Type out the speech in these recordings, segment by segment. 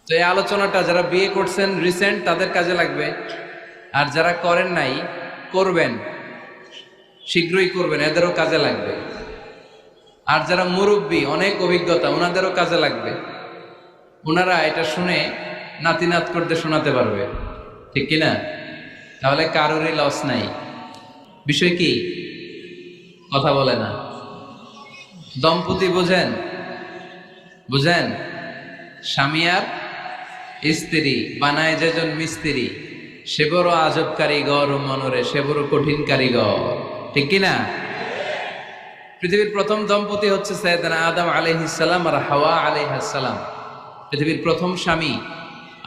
তো এই আলোচনাটা যারা বিয়ে করছেন রিসেন্ট তাদের কাজে লাগবে, আর যারা করেন নাই করবেন, শীঘ্রই করবেন, এদেরও কাজে লাগবে। আর যারা মুরব্বী অনেক অভিজ্ঞতা ওনাদেরও কাজে লাগবে, ওনারা এটা শুনে নাতি নাত করতে শোনাতে পারবে, ঠিক কিনা? তাহলে কারোরই লস নাই। বিষয় কি? কথা বলে না। দম্পতি বুঝেন? বুঝেন? স্বামী আর স্ত্রী বানায় যেজন মিস্ত্রি, সে বড় আজব কারিগর মনরে, সে বড় কঠিন কারিগর, ঠিক কিনা? পৃথিবীর প্রথম দম্পতি হচ্ছে সাইয়েদনা আদম আলাইহিস সালাম আর হাওয়া আলাইহিস সালাম। পৃথিবীর প্রথম স্বামী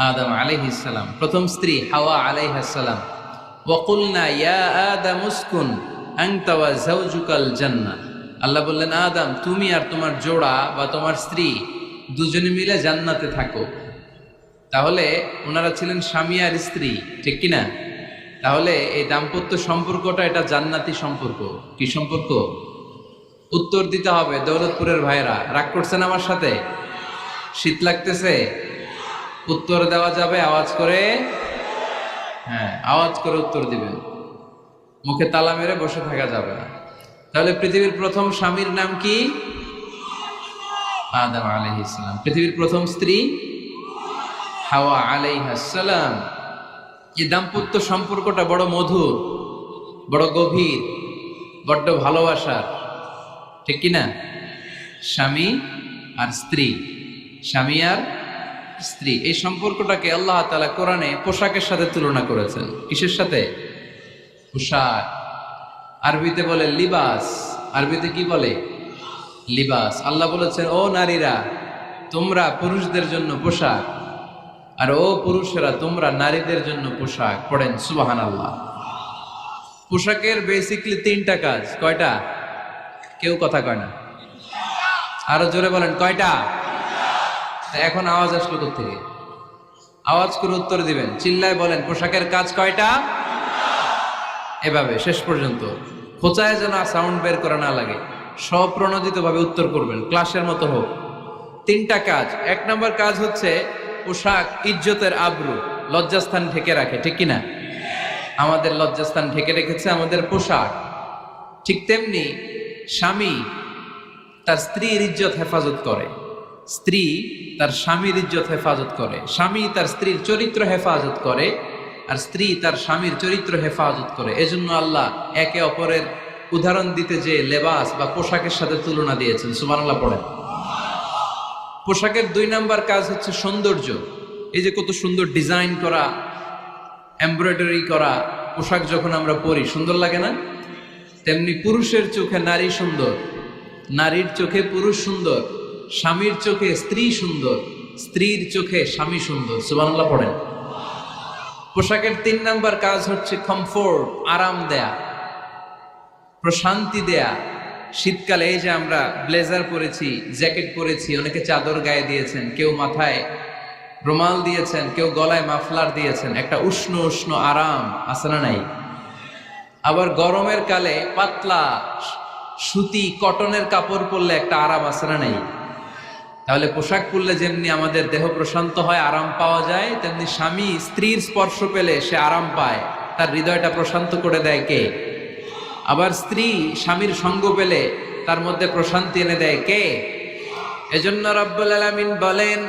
আদম আলাইহিস সালাম, প্রথম স্ত্রী হাওয়া আলাইহিস সালাম। ওয়া কুলনা ইয়া আদম উসকুন আনতা ওয়া যাওজুকাল জান্নাহ। আল্লাহ বললেন, আদম তুমি আর তোমার জোড়া বা তোমার স্ত্রী দুজনে মিলে জান্নাতে থাকো। তাহলে ওনারা ছিলেন স্বামী আর স্ত্রী, ঠিক কিনা? তাহলে এই দাম্পত্য সম্পর্কটা এটা জান্নাতি সম্পর্ক। কি সম্পর্ক? উত্তর দিতে হবে। দৌলতপুরের ভাইরা রাগ করছেন আমার সাথে? শীত লাগতেছে? উত্তর দেওয়া যাবে আওয়াজ করে? হ্যাঁ, আওয়াজ করে উত্তর দিবেন, মুখে তালা মেরে বসে থাকা যাবে না। তাহলে পৃথিবীর প্রথম স্বামীর নাম কি? আদম আলাইহিস সালাম। পৃথিবীর প্রথম স্ত্রী হাওয়া আলাইহিস সালাম। এই দাম্পত্য সম্পর্কটা বড় মধুর, বড় গভীর, বড্ড ভালোবাসার, ঠিক কিনা? স্বামী আর স্ত্রী, স্বামী আর স্ত্রী, এই সম্পর্কটাকে আল্লাহ তাআলা কোরআনে পোশাকের সাথে তুলনা করেছেন। কিসের সাথে? পোশাক। আরবিতে বলে লিবাস। আরবিতে কি বলে? লিবাস। আল্লাহ বলেছেন, ও নারীরা তোমরা পুরুষদের জন্য পোশাক, আর ও পুরুষেরা তোমরা নারীদের জন্য পোশাক। পড়েন সুবহানাল্লাহ। পোশাকের বেসিকলি তিনটা কাজ। কয়টা? কেউ কথা কয় না, আরো জোরে বলেন কয়টা? এখন আওয়াজ আসলো কোত্থেকে? আওয়াজ করে উত্তর দিবেন, চিল্লায় বলেন পোশাকের কাজ কয়টা? এভাবে শেষ পর্যন্ত খোঁচায় যেন সাউন্ড বের করা না লাগে, স্বপ্রণোদিত ভাবে উত্তর করবেন, ক্লাসের মতো হোক। তিনটা কাজ। এক নম্বর কাজ হচ্ছে পোশাক ইজ্জতের আবরু, লজ্জাস্থান ঢেকে রাখে, ঠিক কিনা? আমাদের লজ্জাস্থান ঢেকে রেখেছে আমাদের পোশাক। ঠিক তেমনি স্বামী তার স্ত্রীর ইজ্জত হেফাজত করে, স্ত্রী তার স্বামীর ইজ্জত হেফাজত করে, স্বামী তার স্ত্রীর চরিত্র হেফাজত করে, আর স্ত্রী তার স্বামীর চরিত্র হেফাজত করে। এজন্য আল্লাহ একে অপরের উদাহরণ দিতে যে লেবাস বা পোশাকের সাথে তুলনা দিয়েছেন। সুবহানাল্লাহ পড়েন। পোশাকের দুই নাম্বার কাজ হচ্ছে সৌন্দর্য। এই যে কত সুন্দর ডিজাইন করা, এমব্রয়ডারি করা পোশাক যখন আমরা পরি সুন্দর লাগে না? তেমনি পুরুষের চোখে নারী সুন্দর, নারীর চোখে পুরুষ সুন্দর, স্বামীর চোখে স্ত্রী সুন্দর, স্ত্রীর চোখে স্বামী সুন্দর। সুবহানাল্লাহ পড়েন। পোশাকের তিন নাম্বার কাজ হচ্ছে কমফোর্ট, আরাম দেয়া, প্রশান্তি দেয়া। শীতকালে এই যে আমরা ব্লেজার পরেছি, জ্যাকেট পরেছি, অনেকে চাদর গায়ে দিয়েছেন, কেউ মাথায় রুমাল দিয়েছেন, কেউ গলায় মাফলার দিয়েছেন, একটা উষ্ণ উষ্ণ আরাম আছে না নাই? আবার গরমের কালে পাতলা সুতি কটনের কাপড় পরলে একটা আরাম আছে না নাই? তাহলে পোশাক পরলে যেমনি আমাদের দেহ প্রশান্ত হয়, আরাম পাওয়া যায়, তেমনি স্বামী স্ত্রীর স্পর্শ পেলে সে আরাম পায়, তার হৃদয়টা প্রশান্ত করে দেয় কে? আবার স্ত্রী স্বামীর সঙ্গ পেলে তার মধ্যে প্রশান্তি এনে দেয় কে? এজন্য রব্বুল আলামিন বলেন,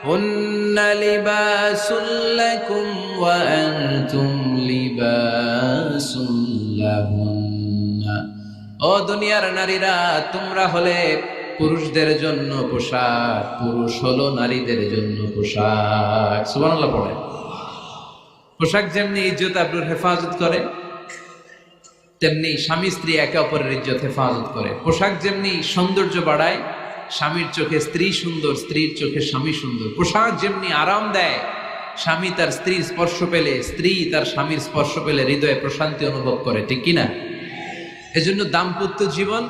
হুন্না লিবাসুল লাকুম ওয়া আনতুম লিবাসুল লাহুন্না। ও দুনিয়ার নারীরা, তোমরা হলে পুরুষদের জন্য পোশাক, পুরুষ হলো নারীদের জন্য পোশাক। সুবহানাল্লাহ পড়ে। পোশাক যেমনি ইজ্জত আবরুর হেফাজত করে, তেমনি স্বামী স্ত্রী একে অপরের ইজ্জত হেফাজত করে। পোশাক যেমনি সৌন্দর্য বাড়ায়, স্বামীর চোখে স্ত্রী সুন্দর, স্ত্রীর চোখে স্বামী সুন্দর। পোশাক যেমনি আরাম দেয়, স্বামী তার স্ত্রীর স্পর্শ পেলে, স্ত্রী তার স্বামীর স্পর্শ পেলে হৃদয়ে প্রশান্তি অনুভব করে, ঠিক কিনা? এজন্য দাম্পত্য জীবন,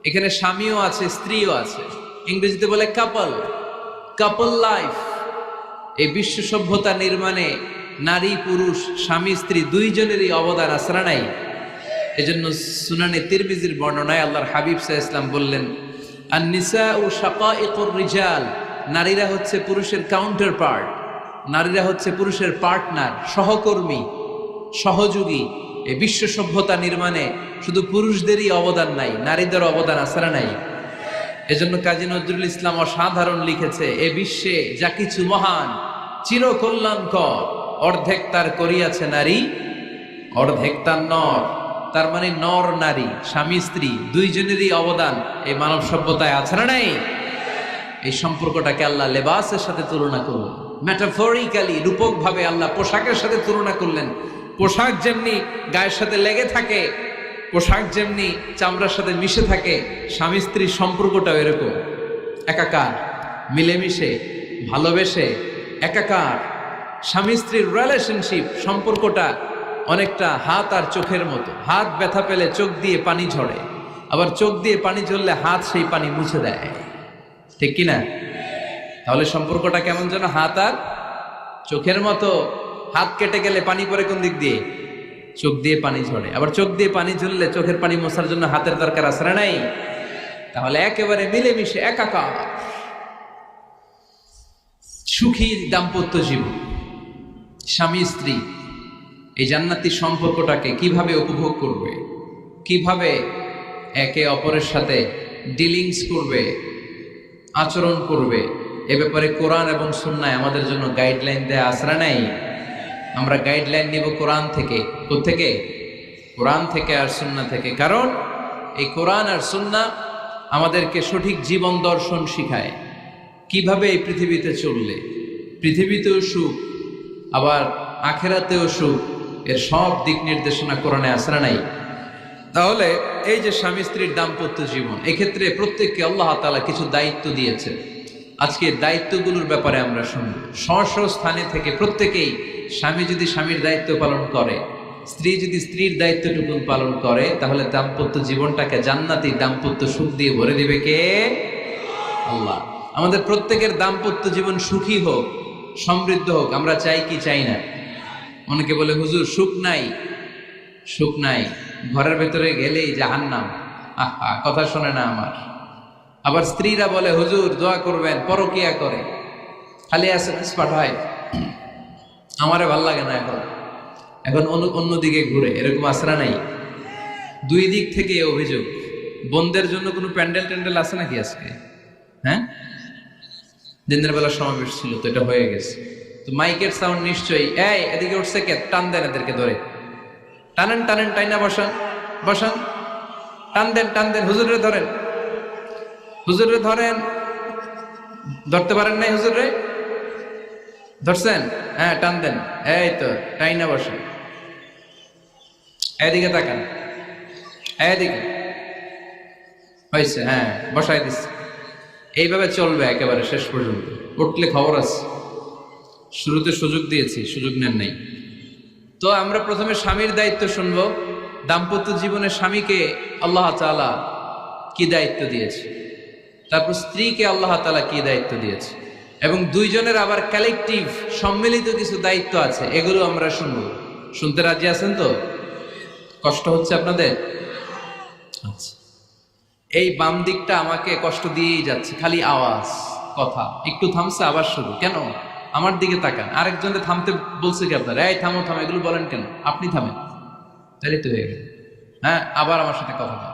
এখানে স্বামীও আছে স্ত্রীও আছে, ইংরেজিতে বলে কাপল, কাপল লাইফ। এই বিশ্ব সভ্যতা নির্মাণে নারী পুরুষ, স্বামী স্ত্রী দুইজনেরই অবদান আছে না নাই? এজন্য সুনানে তিরমিজির বর্ণনায় আল্লাহর হাবিব সাল্লাল্লাহু আলাইহি ওয়াসাল্লাম বললেন, আন-নিসাউ শাকাইকুর রিজাল, নারীরা হচ্ছে পুরুষের কাউন্টার পার্ট, নারীরা হচ্ছে পুরুষের পার্টনার, সহকর্মী, সহযোগী। এই বিশ্ব সভ্যতা নির্মাণে শুধু পুরুষদেরই অবদান নাই, নারীদের অবদান আছে না নাই? এজন্য কাজী নজরুল ইসলাম অসাধারণ লিখেছে, এ বিশ্বে যা কিছু মহান চিরকল্যাণকর, অর্ধেক তার করিয়াছে নারী, অর্ধেক তার নর। তার মানে নর নারী, স্বামী স্ত্রী দুইজনেরই অবদান এই মানব সভ্যতায় আছে না নাই? এই সম্পর্কটাকে আল্লাহ লেবাসের সাথে তুলনা করলেন, মেটাফরিক্যালি, রূপক ভাবে আল্লাহ পোশাকের সাথে তুলনা করলেন। পোশাক যেমনি গায়ের সাথে লেগে থাকে, পোশাক যেমনি চামড়ার সাথে মিশে থাকে, স্বামী স্ত্রীর সম্পর্কটাও এরকম একাকার, মিলেমিশে, ভালোবেসে একাকার। স্বামী স্ত্রীর রিলেশনশিপ সম্পর্কটা অনেকটা হাত আর চোখের মতো। হাত ব্যথা পেলে চোখ দিয়ে পানি ঝরে, আবার চোখ দিয়ে পানি ঝরলে হাত সেই পানি মুছে দেয়, ঠিক কিনা? তাহলে সম্পর্কটা কেমন যেন হাত আর চোখের মতো। হাত কেটে গেলে পানি পড়ে কোন দিক দিয়ে? চোখ দিয়ে পানি ঝরে, আবার চোখ দিয়ে পানি ঝরলে চোখের পানি মোছার জন্য হাতের দরকার আছে না নাই? তাহলে একেবারে মিলেমিশে একাকার সুখী দাম্পত্য জীবন। স্বামী স্ত্রী এই জান্নাতি সম্পর্কটাকে কিভাবে উপভোগ করবে, কিভাবে একে অপরের সাথে ডিলিংস করবে, আচরণ করবে, এ ব্যাপারে কোরআন এবং সুন্নায় আমাদের জন্য গাইডলাইন দেয়া আছে না নাই? আমরা গাইডলাইন নিব কোরআন থেকে। কোত্থেকে? কোরআন থেকে আর সুন্নাহ থেকে। কারণ এই কোরআন আর সুন্নাহ আমাদেরকে সঠিক জীবন দর্শন শিখায়, কিভাবে এই পৃথিবীতে চললে পৃথিবীতেও সুখ, আবার আখেরাতেও সুখ, এর সব দিক নির্দেশনা কোরআনে আছে না নাই? তাহলে এই যে স্বামী স্ত্রীর দাম্পত্য জীবন, এক্ষেত্রে প্রত্যেককে আল্লাহ তাআলা কিছু দায়িত্ব দিয়েছে। আজকে দায়িত্বগুলোর ব্যাপারে আমরা শুনব। স্ব স্থানে থেকে প্রত্যেকেই, স্বামী যদি স্বামীর দায়িত্ব পালন করে, স্ত্রী যদি স্ত্রীর দায়িত্বটুকু পালন করে, তাহলে দাম্পত্য জীবনটাকে জান্নাতি দাম্পত্য সুখ দিয়ে ভরে দিবে কে? আল্লাহ। আমাদের প্রত্যেকের দাম্পত্য জীবন সুখী হোক, সমৃদ্ধ হোক, আমরা চাই কি চাই না? অনেকে বলে হুজুর সুখ নাই, সুখ নাই, ঘরের ভেতরে গেলেই জাহান্নাম। আহা, কথা শোনে না আমার। আবার স্ত্রীরা বলে হুজুর দোয়া করবেন, পরকিয়া করে, খালি এসএমএস পাঠায়, আমারে ভাল লাগে না, এখন অন্যদিকে ঘুরে। এরকম আসরা নাই? দুই দিক থেকে অভিযোগ। বোনদের জন্য কোনো প্যান্ডেল ট্যান্ডেল আছে নাকি আজকে? হ্যাঁ, দিনের বেলা সমাবেশ ছিল তো, এটা হয়ে গেছে তো মাইকের সাউন্ড নিশ্চয়ই। এই এদিকে উঠছে কে? টান দেন এদেরকে ধরে, টানেন টানেন, টাইনা বসান বসান, টান দেন টান দেন, হুজুরে ধরেন, হুজুরে ধরেন। ধরতে পারেন নাই হুজুরে? ধরছেন? হ্যাঁ, টান দেন। এই তো টাইনা বসেন, এদিকে তাকান, এদিকে হয়েছে, হ্যাঁ বসাই দিচ্ছে। এইভাবে চলবে একেবারে শেষ পর্যন্ত। উঠলে খবর আছে। শুরুতে সুযোগ দিয়েছি, সুযোগ নেন নাই। তো আমরা প্রথমে স্বামীর দায়িত্ব শুনবো। দাম্পত্য জীবনে স্বামীকে আল্লাহ তাআলা কি দায়িত্ব দিয়েছে, তারপর স্ত্রীকে আল্লাহ তাআলা কি দায়িত্ব দিয়েছে, এবং দুইজনের আবার কালেকটিভ সম্মিলিত কিছু দায়িত্ব আছে, এগুলো আমরা শুনবো। শুনতে রাজি আছেন তো? কষ্ট হচ্ছে আপনাদের? আচ্ছা, এই বাম দিকটা আমাকে কষ্ট দিয়েই যাচ্ছে, খালি আওয়াজ, কথা। একটু থামছে আবার শুরু। কেন? আমার দিকে তাকান। আরেকজনে থামতে বলছে কি আপনারা? এই থামো থামো, এগুলো বলেন কেন? আপনি থামেন, তাহলে তো হয়ে গেল। হ্যাঁ, আবার আমার সাথে কথা বলেন,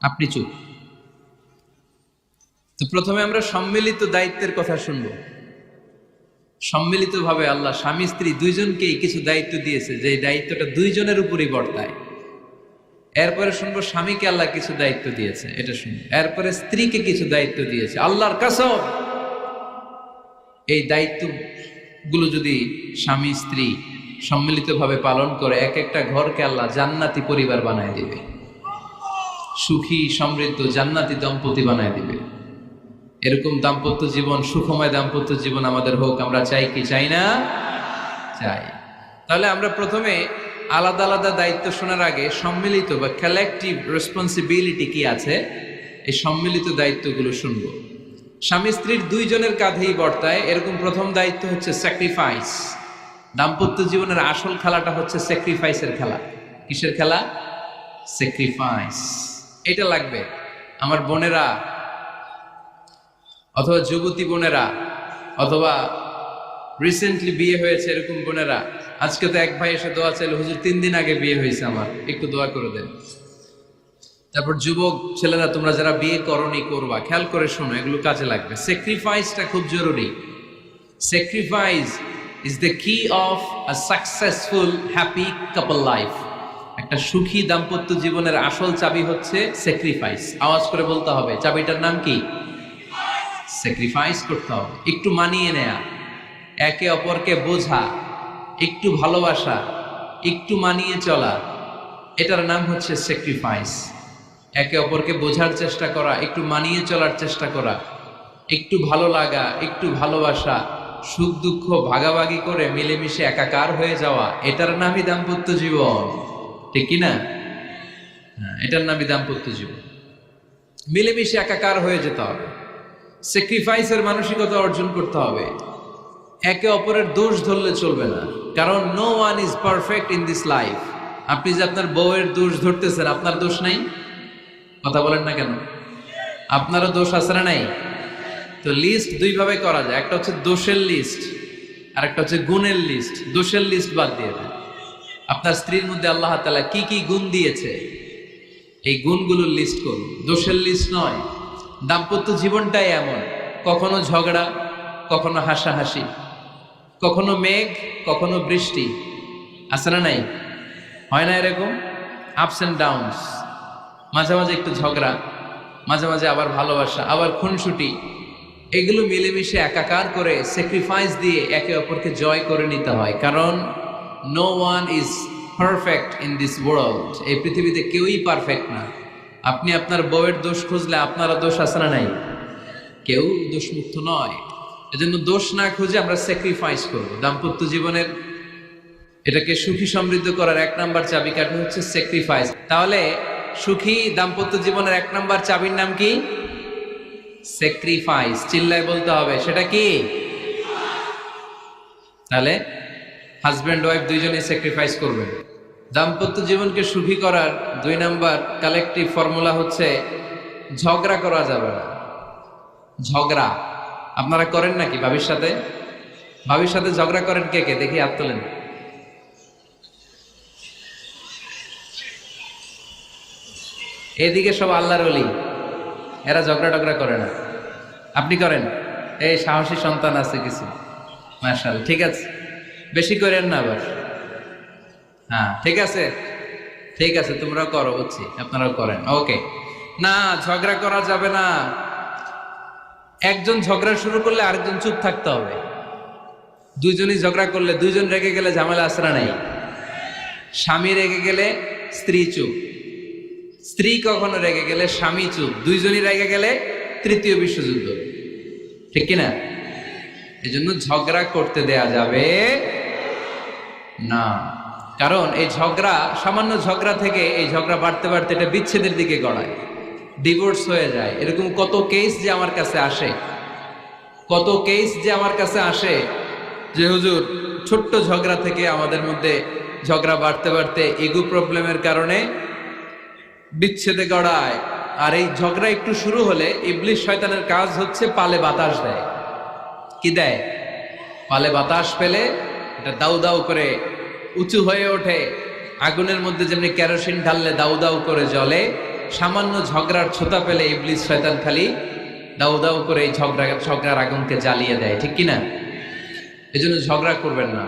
আপনি চুপ। তো প্রথমে আমরা সম্মিলিত দায়িত্বের কথা শুনব। সম্মিলিতভাবে আল্লাহ স্বামী স্ত্রী দুইজনকেই কিছু দায়িত্ব দিয়েছে, যে দায়িত্বটা দুইজনের উপরই বর্তায়। এরপরে শুনবো স্বামীকে আল্লাহ কিছু দায়িত্ব দিয়েছে, এটা শুনবো। এরপরে স্ত্রীকে কিছু দায়িত্ব দিয়েছে। আল্লাহর কসম, এই দায়িত্বগুলো যদি স্বামী স্ত্রী সম্মিলিতভাবে পালন করে, এক একটা ঘরকে আল্লাহ জান্নাতি পরিবার বানায় দিবে, সুখী সমৃদ্ধ জান্নাতি দম্পতি বানায় দিবে। এরকম দাম্পত্য জীবন, সুখময় দাম্পত্য জীবন আমাদের হোক। আমরা চাই কি চাই না? চাই। তাহলে আমরা প্রথমে আলাদা আলাদা দায়িত্ব শোনার আগে সম্মিলিত বা কালেকটিভ রেসপন্সিবিলিটি কি আছে, এই সম্মিলিত দায়িত্বগুলো শুনব। স্বামী স্ত্রীর দুইজনের কাঁধেই বর্তায় এরকম প্রথম দায়িত্ব হচ্ছে স্যাক্রিফাইস। দাম্পত্য জীবনের আসল খেলাটা হচ্ছে স্যাক্রিফাইসের খেলা। কিসের খেলা? স্যাক্রিফাইস। এটা লাগবে। আমার বোনেরা অথবা যুবতী বোনেরা, অথবা রিসেন্টলি বিয়ে হয়েছে এরকম বোনেরা, আজকে তো এক ভাই এসে দোয়া চাইল, হুজুর 3 দিন আগে বিয়ে হয়েছে আমার, একটু দোয়া করে দেন। তারপর যুবক ছেলেরা, তোমরা যারা বিয়ে করনি করবা, খেয়াল করে শোনো, এগুলো কাজে লাগবে। স্যাক্রিফাইসটা খুব জরুরি। স্যাক্রিফাইস ইজ দ্য কি of a successful happy couple life. একটা সুখী দাম্পত্য জীবনের আসল চাবি হচ্ছে স্যাক্রিফাইস। আওয়াজ করে বলতে হবে, চাবিটার নাম কি? স্যাক্রিফাইস করতে হবে, একটু মানিয়ে নেয়া, একে অপরকে বোঝা, একটু ভালোবাসা, একটু মানিয়ে চলা, এটার নাম হচ্ছে স্যাক্রিফাইস। একে অপরকে বোঝার চেষ্টা করা, একটু মানিয়ে চলার চেষ্টা করা, একটু ভালো লাগা, একটু ভালোবাসা, সুখ দুঃখ ভাগাভাগি করে মিলেমিশে একাকার হয়ে যাওয়া, এটার নামই দাম্পত্য জীবন। ঠিক কিনা? হ্যাঁ, এটার নামই দাম্পত্য জীবন। মিলেমিশে একাকার হয়ে যেতে হবে, স্যাক্রিফাইসের মানসিকতা অর্জন করতে হবে। একে অপরের দোষ ধরলে চলবে না, কারণ no one is perfect in this life. আপনি যে আপনার বউয়ের দোষ ধরতেছেন, আপনার দোষ নাই? কথা বলেন না কেন? আপনারও দোষ আছে না নাই? তো লিস্ট দুই ভাবে করা যায়, একটা হচ্ছে দোষের লিস্ট, আর একটা হচ্ছে গুণের লিস্ট। দোষের লিস্ট বাদ দিয়ে দেন। আপনার স্ত্রীর মধ্যে আল্লাহ তাআলা কি কি গুণ দিয়েছে, এই গুণগুলোর লিস্ট করুন, দোষের লিস্ট নয়। দাম্পত্য জীবনটাই এমন, কখনো ঝগড়া, কখনো হাসাহাসি, কখনো মেঘ, কখনো বৃষ্টি, আছে না নাই? হয় না এরকম? আপস এন্ড ডাউনস, মাঝে মাঝে একটু ঝগড়া, মাঝে মাঝে আবার ভালোবাসা, আবার খুনসুটি, এগুলো মিলেমিশে একাকার করে স্যাক্রিফাইস দিয়ে একে অপরকে জয় করে নিতে হয়। কারণ no one is perfect in this world. এই পৃথিবীতে কেউই পারফেক্ট না। আপনি আপনার বউয়ের দোষ খুঁজলে আপনারও দোষ আছে না নাই? কেউ দোষমুক্ত নয়। এজন্য দোষ না খুঁজে আমরা স্যাক্রিফাইস করব। দাম্পত্য জীবনের এটাকে সুখী সমৃদ্ধ করার 1 নাম্বার চাবিকাঠি হচ্ছে স্যাক্রিফাইস। তাহলে সুখী দাম্পত্য জীবনের 1 নাম্বার চাবির নাম কি? স্যাক্রিফাইস। চিল্লায় বলতে হবে, সেটা কি? তাহলে হাজব্যান্ড ওয়াইফ দুইজনেই স্যাক্রিফাইস করবেন। দাম্পত্য জীবনকে সুখী করার 2 নাম্বার কালেকটিভ ফর্মুলা হচ্ছে ঝগড়া করা যাবে না। ঝগড়া আপনারা করেন নাকি ভাবির সাথে? ভাবির সাথে ঝগড়া করেন কে কে? দেখি হাত তোলেন। এদিকে সব আল্লাহর ওলি, এরা ঝগড়া টগড়া করে না। আপনি করেন? এই সাহসী সন্তান আছে কিছু, মাশাআল্লাহ। ঠিক আছে, বেশি করেন না আবার। হ্যাঁ ঠিক আছে, ঠিক আছে, তোমরাও করো, বুঝছি, আপনারাও করেন। ওকে, না ঝগড়া করা যাবে না। একজন ঝগড়া শুরু করলে আরেকজন চুপ থাকতে হবে। দুইজনই ঝগড়া করলে, দুইজন রেগে গেলে ঝামেলা আসরা নাই। স্বামী রেগে গেলে স্ত্রী চুপ, স্ত্রী কখনো রেগে গেলে স্বামী চুপ, দুইজনই রেগে গেলে তৃতীয় বিশ্বযুদ্ধ। ঠিক কিনা? এজন্য ঝগড়া করতে দেয়া যাবে না। কারণ এই ঝগড়া, সামান্য ঝগড়া থেকে এই ঝগড়া বাড়তে বাড়তে এটা বিচ্ছেদের দিকে গড়ায়, ডিভোর্স হয়ে যায়। এরকম কত কেস যে আমার কাছে আসে, কত কেস যে আমার কাছে আসে যে হুজুর ছোট্ট ঝগড়া থেকে আমাদের মধ্যে ঝগড়া বাড়তে বাড়তে ইগো প্রবলেমের কারণে বিচ্ছেদে গড়ায়। আর এই ঝগড়া একটু শুরু হলে ইবলিশ শয়তানের কাজ হচ্ছে পালে বাতাস দেয়। কি দেয়? পালে বাতাস পেলে এটা দাউ দাউ করে উঁচু হয়ে ওঠে। আগুনের মধ্যে যেমনি কেরোসিন ঢাললে দাউ দাউ করে জ্বলে, সামান্য ঝগড়ার ছোতা পেলে ইবলিশ শয়তান খালি দাউ দাউ করে এই ঝগড়ার আগুনকে জ্বালিয়ে দেয়। ঠিক কিনা? এজন্য ঝগড়া করবেন না,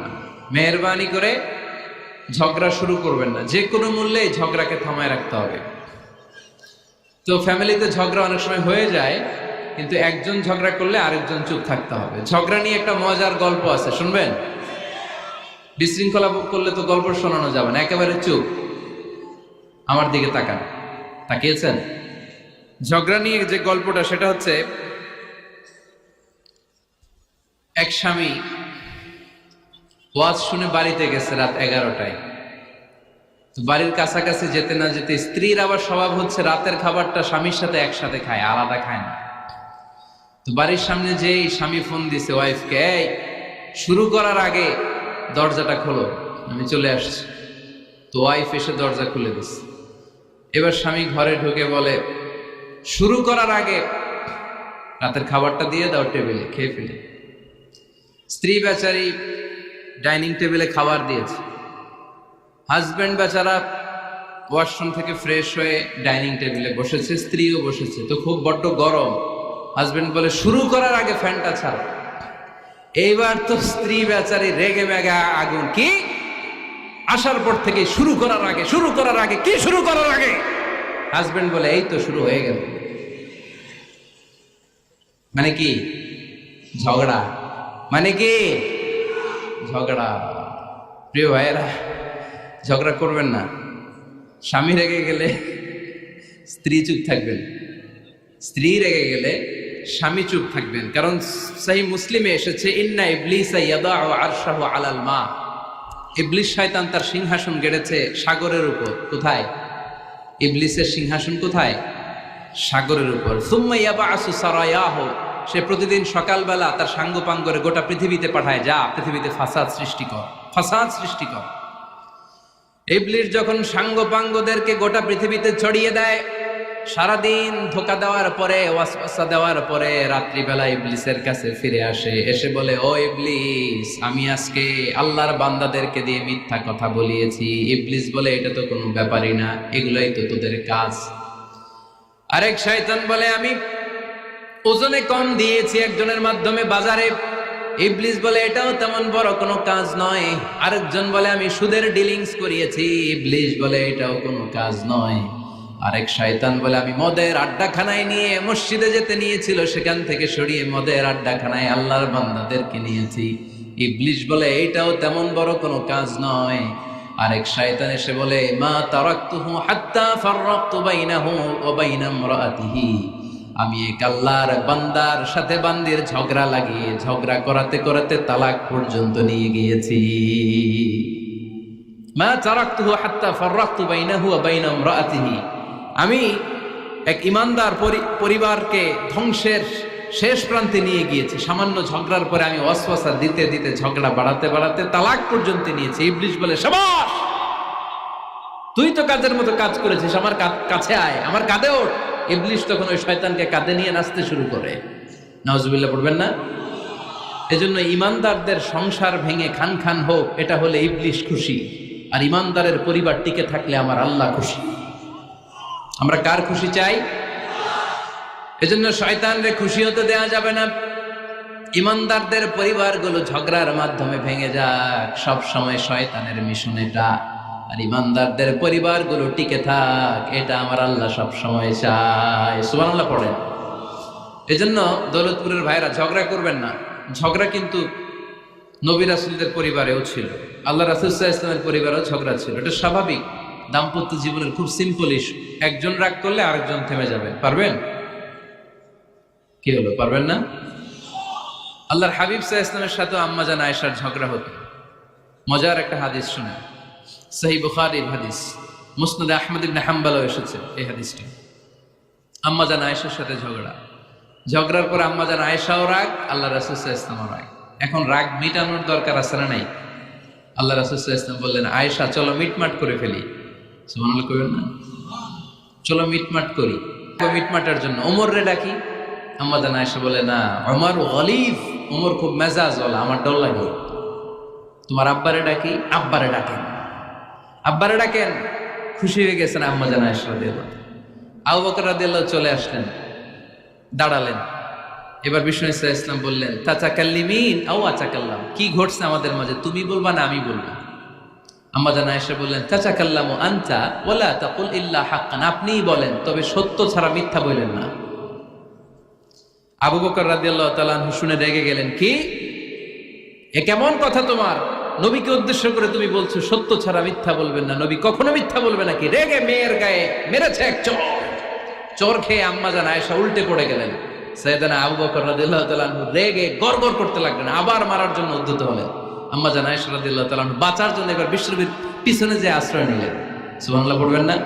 মেহেরবানি করে ঝগড়া শুরু করবেন না। যে কোনো মূল্যে এই ঝগড়াকে থামায় রাখতে হবে। তো ফ্যামিলিতে ঝগড়া অনেক সময় হয়ে যায়, কিন্তু একজন ঝগড়া করলে আরেকজন চুপ থাকতে হবে। ঝগড়া নিয়ে একটা মজার গল্প আছে, শুনবেন? বিশৃঙ্খলা করলে তো গল্প শোনানো যাবে না, একেবারে চুপ। আমার দিকে তাকান, তাকিয়েছেন? ঝগড়া নিয়ে যে গল্পটা, সেটা হচ্ছে এক স্বামী ওয়াজ শুনে বাড়িতে গেছে রাত 11টায়। বাড়ির কাছাকাছি যেতে না যেতে, স্ত্রীর আবার স্বভাব হচ্ছে রাতের খাবারটা স্বামীর সাথে একসাথে খায়, আলাদা খায় না। তো বাড়ির সামনে যেই স্বামী ফোন দিছে ওয়াইফকে, এই শুরু করার আগে দরজাটা খোলো, আমি চলে আসছি। তো ওয়াইফ এসে দরজা খুলে দিছে। এবার স্বামী ঘরে ঢুকে বলে, শুরু করার আগে রাতের খাবারটা দিয়ে দাও টেবিলে, খেয়ে ফেলে। স্ত্রী বেচারি ডাইনিং টেবিলে খাবার দিয়েছে, হাজব্যান্ড বেচারা ওয়াশরুম থেকে ফ্রেশ হয়ে ডাইনিং টেবিলে বসেছে, স্ত্রীও বসেছে, তো খুব বড্ড গরম। হাজব্যান্ড বলে শুরু করার আগে ফ্যানটা ছাড়। এইবার তো স্ত্রী বেচারি রেগে মেগে আগুন, কি আসার পর থেকে শুরু করার আগে কি শুরু করার আগে? হাজব্যান্ড বলে এই তো শুরু হয়ে গেল। মানে কি ঝগড়া, মানে কি ঝগড়া। প্রিয় ভাইয়েরা, ঝগড়া করবেন না। স্বামী রেগে গেলে স্ত্রী চুপ থাকবেন, স্ত্রী রেগে গেলে স্বামী চুপ থাকবেন। কারণ সহিহ মুসলিমে এসেছে, ইন্না ইবলিসা ইয়াদাউ আরশাহু আলাল মা। ইবলিস শয়তান তার সিংহাসন গেড়েছে সাগরের উপর। কোথায়? ইবলিসের সিংহাসন কোথায়? সাগরের উপর। সুম্মা ইয়াবাসু সারায়াহু, সে প্রতিদিন সকালবেলা তার সাঙ্গপাঙ্গরে গোটা পৃথিবীতে পাঠায়, যা পৃথিবীতে ফাসাদ সৃষ্টি কর। ইবলিস যখন সাঙ্গপাঙ্গদেরকে গোটা পৃথিবীতে ছড়িয়ে দেয়, সারাদিন ধোকা দেওয়ার পরে, ওয়াসওয়াসা দেওয়ার পরে, রাত্রিবেলা ইবলিসের কাছে ফিরে আসে, এসে বলে, ও ইবলিস, আমি আজকে আল্লাহর বান্দাদেরকে দিয়ে মিথ্যা কথা বলিয়েছি। ইবলিস বলে, এটা তো কোনো ব্যাপারই না, এগুলোই তো তোদের কাজ। আরেক শয়তান বলে, আমি ওজনে কম দিয়েছি একজনের মাধ্যমে বাজারে। ইবলিস বলে, এটাও তেমন বড় কোনো কাজ নয়। আরেকজন বলে, আমি সুদের ডিলিংস করিয়েছি। ইবলিস বলে, এটাও কোনো কাজ নয়। আরেক শয়তান বলে, আমি মদের আড্ডাখানায় নিয়ে মসজিদে যেতে নিয়েছিল, সেখান থেকে সরিয়ে মদের আড্ডাখানায় আল্লাহর বান্দাদেরকে নিয়েছি। ইবলিস বলে, এইটাও তেমন বড় কোনো কাজ নয়। আরেক শয়তান এসে বলে, মা তারাকতুহু হাত্তা ফাররাকতু বাইনাহু ওয়া বাইনা ইমরাআতিহি, আমি এক আল্লাহর বান্দার সাথে বান্দির ঝগড়া লাগিয়ে ঝগড়া করাতে করাতে তালাক পর্যন্ত নিয়ে গিয়েছি। মা তারাকতুহু হাত্তা ফাররাকতু বাইনাহু ওয়া বাইনা ইমরাআতিহি, আমি এক ইমানদার পরিবারকে ধ্বংসের শেষ প্রান্তে নিয়ে গিয়েছি। সামান্য ঝগড়ার পরে আমি ওয়াসওয়াসা দিতে দিতে ঝগড়া বাড়াতে বাড়াতে তালাক পর্যন্ত নিয়েছি। ইবলিস বলে, শাবাশ, তুই তো কাজের মতো কাজ করেছিস, আমার কাছে আয়, আমার কাঁধে ওঠ। ইবলিস তখন ওই শয়তানকে কাঁধে নিয়ে নাচতে শুরু করে। নাউজুবিল্লাহ পড়বেন না? এজন্য ইমানদারদের সংসার ভেঙে খান খান হোক, এটা হলে ইবলিস খুশি, আর ইমানদারের পরিবার টিকে থাকলে আমার আল্লাহ খুশি। আমরা কার খুশি চাই? এজন্য শয়তানরে খুশি হতে দেয়া যাবে না। ইমানদারদের পরিবারগুলো ঝগড়ার মাধ্যমে ভেঙে যাক, সব সময় শয়তানের মিশন এটা। আর ইমানদারদের পরিবারগুলো টিকে থাক, এটা আমার আল্লাহ সব সময় চায়। সুবহানাল্লাহ পড়েন। এজন্য দৌলতপুরের ভাইরা ঝগড়া করবেন না। ঝগড়া কিন্তু নবী রাসূলদের পরিবারেও ছিল, আল্লাহ রাসূল সাল্লাল্লাহু আলাইহি ওয়াসাল্লামের পরিবারেও ঝগড়া ছিল। এটা স্বাভাবিক। দাম্পত্য জীবনের খুব সিম্পল ইস্যু। একজন রাগ করলে আরেকজন থেমে যাবে। পারবেন? কি হলো, পারবেন না? আল্লাহর হাবিব সাল্লাল্লাহু আলাইহি ওয়াসাল্লামের সাথে আম্মা জান আয়েশার ঝগড়া হতো। মজার একটা হাদিস শুনে, সহিহ বুখারীর হাদিস, মুসনাদে আহমদ ইবনে হাম্বলও এসেছে এই হাদিসটা। আম্মা জান আয়েশার সাথে ঝগড়ার পর আম্মা জান আয়েশাও রাগ, আল্লাহ রাসূল সাল্লাল্লাহু আলাইহি ওয়াসাল্লামও রাগ। এখন রাগ মিটানোর দরকার আছে না নাই? আল্লাহ রাসূল সাল্লাল্লাহু আলাইহি ওয়াসাল্লাম বললেন, আয়েশা চলো মিটমাট করে ফেলি। সুবহানাল্লাহ কইবেন না? চলো মিটমাট করি। মিটমাটের জন্য ওমর ডাকি। আম্মা জান আয়েশা বলে, না, ওমর গলিব, ওমর খুব মেজাজওয়ালা, আমার ডর লাগে। তোমার আব্বারে ডাকি। আব্বারে ডাকেন। খুশি হয়ে গেছেন আম্মা জান আয়েশা রাদিয়াল্লাহু আনহা। আবু বকর রাদিয়াল্লাহু চলে আসলেন, দাঁড়ালেন। এবার বিষ্ণু সাল্লাল্লাহু আলাইহি ওয়াসাল্লাম বললেন, তাতাকাল্লিমিন আও আতাকাল্লাম, কি ঘটছে আমাদের মাঝে, তুমি বলবা না আমি বলবো? আম্মা জান আয়েশা বললেন, তাতাকাল্লামু আনতা ওয়ালা তাকুল ইল্লা হাক্কান, আপনিই বলেন, তবে সত্য ছাড়া মিথ্যা বলেন না। আবু বকর রাদিয়াল্লাহু তাআলা আনহু শুনে রেগে গেলেন, কি এ কেমন কথা তোমার? নবীকে উদ্দেশ্য করে তুমি বলছো সত্য ছাড়া মিথ্যা বলবেন না, নবী কখনো মিথ্যা বলবে নাকি? রেগে মেয়ের গায়ে মেরেছে এক চোর খেয়ে আম্মা জান আয়েশা উল্টে পড়ে গেলেন। সাইয়েদানা আবু বকর রাদিয়াল্লাহু তাআলা আনহু রেগে গড়গড় করতে লাগলেন, আবার মারার জন্য উদ্যত হলেন। আম্মা জান আয়েশা রাদিয়াল্লাহু তাআলা আনহু বাঁচার জন্য এবার বিশ্বনবীর পিছনে যে আশ্রয় নিলেন। সুবহানাল্লাহ পড়বেন না?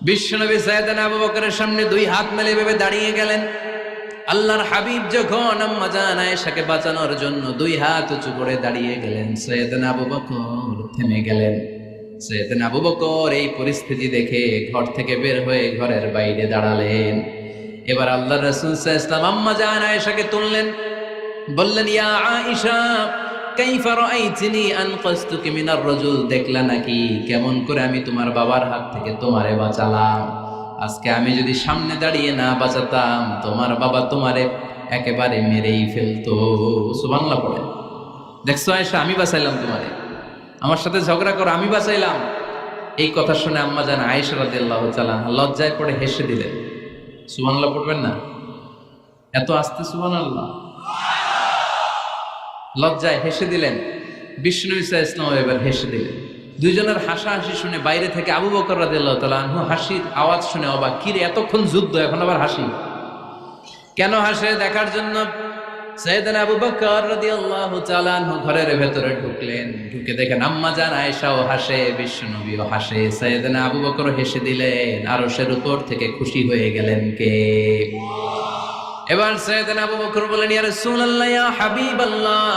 বিশ্বনবী সাইয়েদানা আবু বকরের সামনে দুই হাত মেলে ভেবে দাঁড়িয়ে গেলেন। আল্লাহর হাবিব যখন আম্মা জান আয়েশাকে বাঁচানোর জন্য দুই হাত উঁচু করে দাঁড়িয়ে গেলেন, সাইয়েদানা আবু বকর থেমে গেলেন। সাইয়েদানা আবু বকর এই পরিস্থিতি দেখে ঘর থেকে বের হয়ে ঘরের বাইরে দাঁড়ালেন। এবার আল্লাহ রাসূল সাল্লাল্লাহু আলাইহি ওয়াসাল্লাম আম্মা জান আয়েশাকে তুললেন, বললেন, ইয়া আয়েশা কাইফা রাআইতিনি আনকাসতুকি মিনার রাজুল, দেখলা নাকি কেমন করে আমি তোমার বাবার হাত থেকে তোমারে বাঁচালাম। আজকে আমি যদি সামনে দাঁড়িয়ে না বাঁচাতাম, তোমার বাবা তোমারে একেবারে মেরেই ফেলতো। সুবহানাল্লাহ পড়ে। দেখছো আয়েশা, আমি বাঁচাইলাম তোমারে, আমার সাথে ঝগড়া করো, আমি বাঁচাইলাম। এই কথা শুনে আম্মা জান আয়েশা রাদিয়াল্লাহু তাআলা লজ্জায় পড়ে হেসে দিলেন। সুবহানাল্লাহ পড়বেন না? এত আস্তে সুবহানাল্লাহ। লজ্জায় হেসে দিলেন। বিষ্ণু ঈসা ইসলাম এবার হেসে দিলেন। দুইজনের হাসাহাসি শুনে বাইরে থেকে আবু বকর রাদিয়াল্লাহু তাআলা আনহু হাসির আওয়াজ শুনে অবাক, কিরে এতক্ষণ যুদ্ধ এখন আবার হাসি কেন? হাসে দেখার জন্য সাইয়েদনা আবু বকর রাদিয়াল্লাহু তাআলা আনহু ঘরের ভেতরে ঢুকলেন। ঢুকে দেখেন আম্মা জান আয়েশাও হাসে, বিশ্বনবীও হাসে, সাইয়েদনা আবু বকর হেসে দিলেন। আরশের উপর থেকে খুশি হয়ে গেলেন কে? এবার সাইয়েদনা আবু বকর বলেন, ইয়া রাসূলুল্লাহ, ইয়া হাবিবাল্লাহ,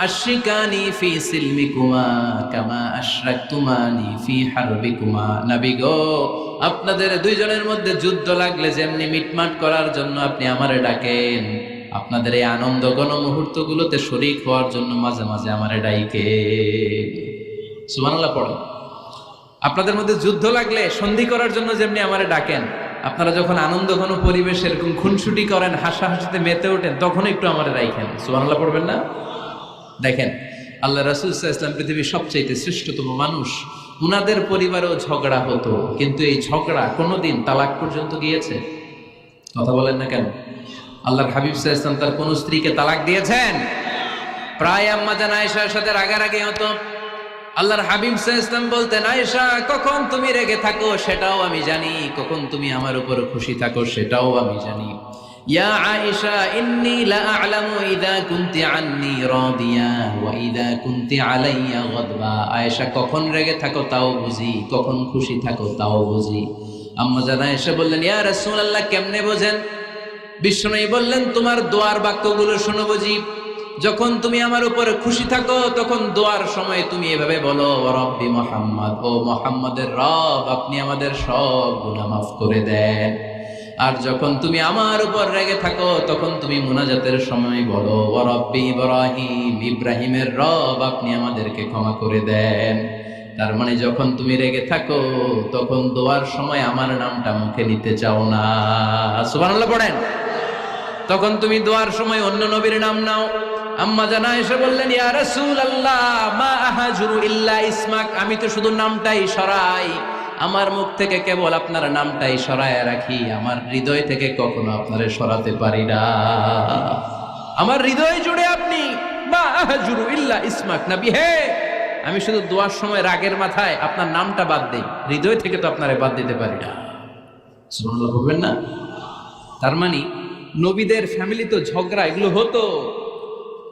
আশরিকানি ফি সিলমিকুমা কামা আশরাকতুমানি ফি হারবিকুমা। নবী গো, আপনাদের দুইজনের মধ্যে যুদ্ধ লাগলে যেমনি মিটমাট করার জন্য আপনি আমারে ডাকেন, আপনাদের এই আনন্দ ঘন মুহূর্তগুলোতে শরীক হওয়ার জন্য মাঝে মাঝে আমারে ডাইকে। সুবহানাল্লাহ পড়ো। আপনাদের মধ্যে যুদ্ধ লাগলে সন্ধি করার জন্য যেমনি আমারে ডাকেন, আপনারা যখন আনন্দ ঘন পরিবেশ এরকম খুনসুটি করেন, হাসাহাসিতে মেতে ওঠেন, তখন একটু আমারে রাইখেন। সুবহানাল্লাহ পড়বেন না? দেখেন আল্লাহ রাসূল সাল্লাল্লাহু আলাইহি ওয়াসাল্লাম পৃথিবীর সবচেয়ে শ্রেষ্ঠতম মানুষ। উনাদের পরিবারেও ঝগড়া হতো, কিন্তু এই ঝগড়া কোনোদিন তালাক পর্যন্ত গিয়েছে? কথা বলেন না কেন? আল্লাহর হাবিব সাল্লাল্লাহু আলাইহি ওয়াসাল্লাম তার কোন স্ত্রীকে তালাক দিয়েছেন? প্রায় আম্মা জান আয়েশার সাথে রাগারাগি হতো। আল্লাহর হাবিব সাল্লাল্লাহু আলাইহি ওয়াসাল্লাম বলতেন, আয়েশা, কখন তুমি রেগে থাকো সেটাও আমি জানি, কখন তুমি আমার উপর খুশি থাকো সেটাও আমি জানি। ইয়া আয়েশা, ইন্নী লা আ'লামু ইযা কুনতি আন্নী রাদিয়া ওয়া ইযা কুনতি আলাইয়া গাদবা। আয়েশা, কখন রেগে থাকো তাও বুঝি, কখন খুশি থাকো তাও বুঝি। আম্মা জান আয়েশা বললেন, ইয়া রাসূলুল্লাহ, কেমনে বোঝেন? বিষ্ণু বললেন, তোমার দোয়ার বাক্যগুলো শোনো বুঝি। যখন তুমি আমার উপরে খুশি থাকো তখন দোয়ার সময় তুমি এভাবে বলো, ও রব্বি মুহাম্মদ, ও মুহাম্মাদের রব, আপনি আমাদের সব গুনাহ মাফ করে দেন। আর যখন তুমি আমার উপর রেগে থাকো তখন তুমি মুনাজাতের সময় বলো, ও রব্বি ইব্রাহিম, ইব্রাহিমের রব, আপনি আমাদেরকে ক্ষমা করে দেন। তার মানে যখন তুমি রেগে থাকো তখন দোয়ার সময় আমার নামটা মুখে নিতে চাও না। সুবহানাল্লাহ পড়েন। তখন তুমি দোয়ার সময় অন্য নবীর নাম নাও। আম্মা জান আয়েশা বললেন, ইয়া রাসূলুল্লাহ, মা আহাজুরু ইল্লা ইসমাক, আমি তো শুধু নামটাই সরাই, আমার মুখ থেকে কেবল আপনার নামটাই সরায় রাখি, আমার হৃদয় থেকে কখনো আপনারে সরাতে পারি না। আমার হৃদয় জুড়ে আপনি, মা আহাজুরু ইল্লা ইসমাক, নবী হে, আমি শুধু দোয়ার সময় রাগের মাথায় আপনার নামটা বাদ দেই, হৃদয় থেকে তো আপনারে বাদ দিতে পারি না। সুবহানাল্লাহ বলবেন না? তার মানে নবীদের ফ্যামিলি তো ঝগড়া এগুলো হতো,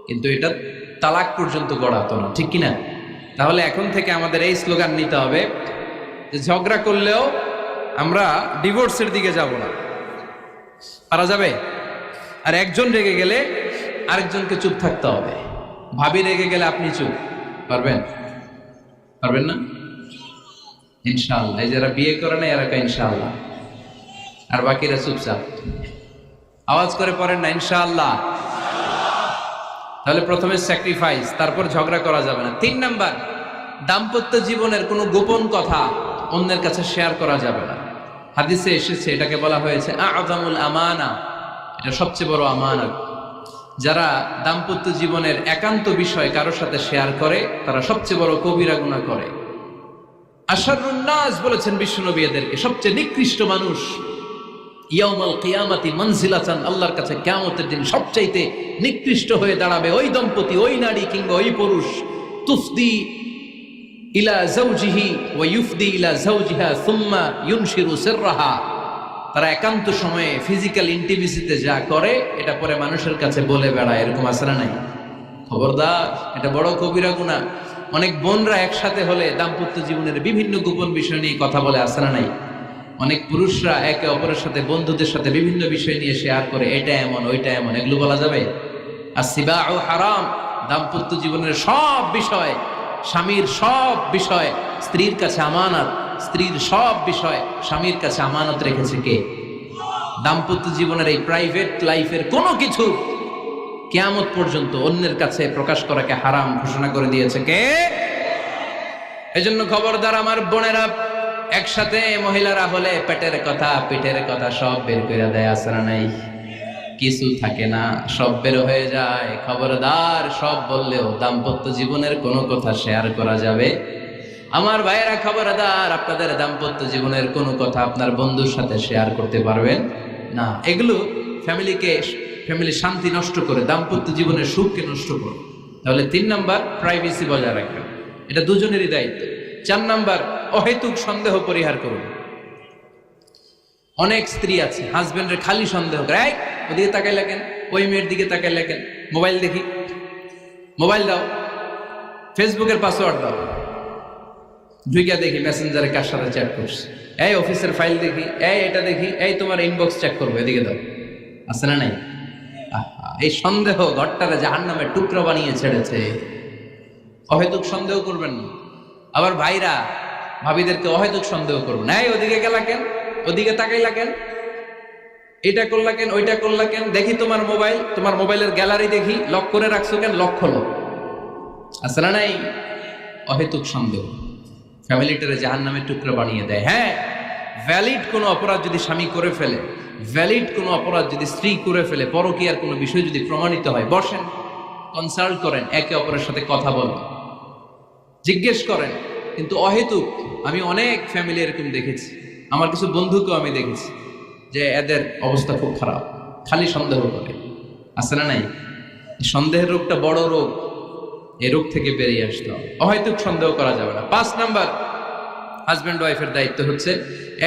কিন্তু এটা তালাক পর্যন্ত গড়াতো না, ঠিক কিনা? তাহলে এখন থেকে আমাদের এই স্লোগান নিতে হবে যে ঝগড়া করলেও আমরা ডিভোর্সের দিকে যাব না। পারা যাবে? আর একজন রেগে গেলে আরেকজনকে চুপ থাকতে হবে। ভাবি রেগে গেলে আপনি চুপ, পারবেন? পারবেন না? ইনশাআল্লাহ। এই যারা বিয়ে করে না এরা ইনশাআল্লাহ, আর বাকিরা চুপচাপ। আওয়াজ করে পড়েন না ইনশাআল্লাহ। তাহলে প্রথমে স্যাক্রিফাইস, তারপর ঝগড়া করা যাবে না। 3 নাম্বার, দাম্পত্য জীবনের কোনো গোপন কথা অন্যের কাছে শেয়ার করা যাবে না। হাদিসে এসেছে, এটাকে বলা হয়েছে আ'যামুল আমানা, এটা সবচেয়ে বড় আমানত। যারা দাম্পত্য জীবনের একান্ত বিষয় কারোর সাথে শেয়ার করে তারা সবচেয়ে বড় কবিরা গুনাহ করে। আশারুন নাস বলেছেন বিশ্বনবী এদেরকে, সবচেয়ে নিকৃষ্ট মানুষ। ইয়াউমাল কিয়ামাতি মানজিলাতান, আল্লাহর কাছে কিয়ামতের দিন সবচাইতে নিকৃষ্ট হয়ে দাঁড়াবে ওই দম্পতি, ওই নারী কিংবা ওই পুরুষ, তুফদি ইলা যাওজিহি ওয়া ইউফদি ইলা যাওজিহা সুম্মা ইউনশিরু সিররাহা। তারা একান্ত সময়ে ফিজিক্যাল ইন্টিমেসিতে যা করে এটা পরে মানুষের কাছে বলে বেড়ায়, এরকম আছে না নাই? খবরদার, এটা বড় কবিরা গুনাহ। অনেক বোনরা একসাথে হলে দাম্পত্য জীবনের বিভিন্ন গোপন বিষয় নিয়ে কথা বলে, আছে না নাই? অনেক পুরুষরা একে অপরের সাথে, বন্ধুদের সাথে বিভিন্ন বিষয় নিয়ে শেয়ার করে, এটা এমন ওইটা এমন, এগুলো বলা যাবে? আসিবাউ হারাম। দাম্পত্য জীবনের সব বিষয়, স্বামীর সব বিষয় স্ত্রীর কাছে আমানত, স্ত্রীর সব বিষয় স্বামীর কাছে আমানত রেখেছে কে? দাম্পত্য জীবনের এই প্রাইভেট লাইফের কোনো কিছু কিয়ামত পর্যন্ত অন্যের কাছে প্রকাশ করাকে হারাম ঘোষণা করে দিয়েছে কে? এজন্য খবরদার আমার বোনেরা, একসাথে মহিলারা হলে পেটের কথা পিঠের কথা সব বের করে দেয়, আসরা নাই কিছু থাকে না, সব বের হয়ে যায়। খবরদার, সব বললেও দাম্পত্য জীবনের কোনো কথা শেয়ার করা যাবে। আমার ভাইয়েরা খবরদার, আপনাদের দাম্পত্য জীবনের কোনো কথা আপনার বন্ধুর সাথে শেয়ার করতে পারবেন না। এগুলো ফ্যামিলি শান্তি নষ্ট করে, দাম্পত্য জীবনের সুখকে নষ্ট করে। তাহলে 3 নাম্বার, প্রাইভেসি বজায় রাখবেন, এটা দুজনেরই দায়িত্ব। 4 নাম্বার, অহেতুক সন্দেহ পরিহার করুন। অনেক স্ত্রী আছে হাজবেন্ডের খালি সন্দেহ করে, এই ওদিকে তাকাই লাগেন, ওই মেয়ের দিকে তাকাই লাগেন, মোবাইল দেখি, মোবাইল দাও, ফেসবুকের পাসওয়ার্ড দাও, ঢুইকা দেখি মেসেঞ্জারে কার সাথে চ্যাট করছে, এই অফিসের ফাইল দেখি, এই এটা দেখি, এই তোমার ইনবক্স চেক করবো, এদিকে দাও, আছে না নাই? এই সন্দেহ ঘরটারে জাহান্নামের টুকরো বানিয়ে ছেড়েছে। অহেতুক সন্দেহ করবেন না। আবার ভাইরা ভাবিদেরকে অহেতুক সন্দেহ করবেন, এই ওদিকে গেলা কেন, ওদিকে তাকাইলা কেন, এটা করলা কেন, ওইটা করলা কেন, দেখি তোমার মোবাইল, তোমার মোবাইলের গ্যালারি দেখি, লক করে রাখছো কেন, লক খোলো, আছে না নাই? অহেতুক সন্দেহ ফ্যামিলিটারে জাহান্নামের টুকরো বানিয়ে দেয়। হ্যাঁ, ভ্যালিড কোনো অপরাধ যদি স্বামী করে ফেলে, ভ্যালিড কোনো অপরাধ যদি স্ত্রী করে ফেলে, পরকীয়ার কোনো বিষয় যদি প্রমাণিত হয়, বসেন, কনসাল্ট করেন, একে অপরের সাথে কথা বলেন, জিজ্ঞেস করেন। কিন্তু অহেতুক, আমি অনেক ফ্যামিলি এরকম দেখেছি, আমার কিছু বন্ধুকেও আমি দেখেছি যে এদের অবস্থা খুব খারাপ, খালি সন্দেহ করে, আছে না নাই? সন্দেহের রোগটা বড় রোগ, এই রোগ থেকে বেরিয়ে আসতে হবে, অহেতুক সন্দেহ করা যাবে না। 5 নাম্বার, হাজব্যান্ড ওয়াইফের দায়িত্ব হচ্ছে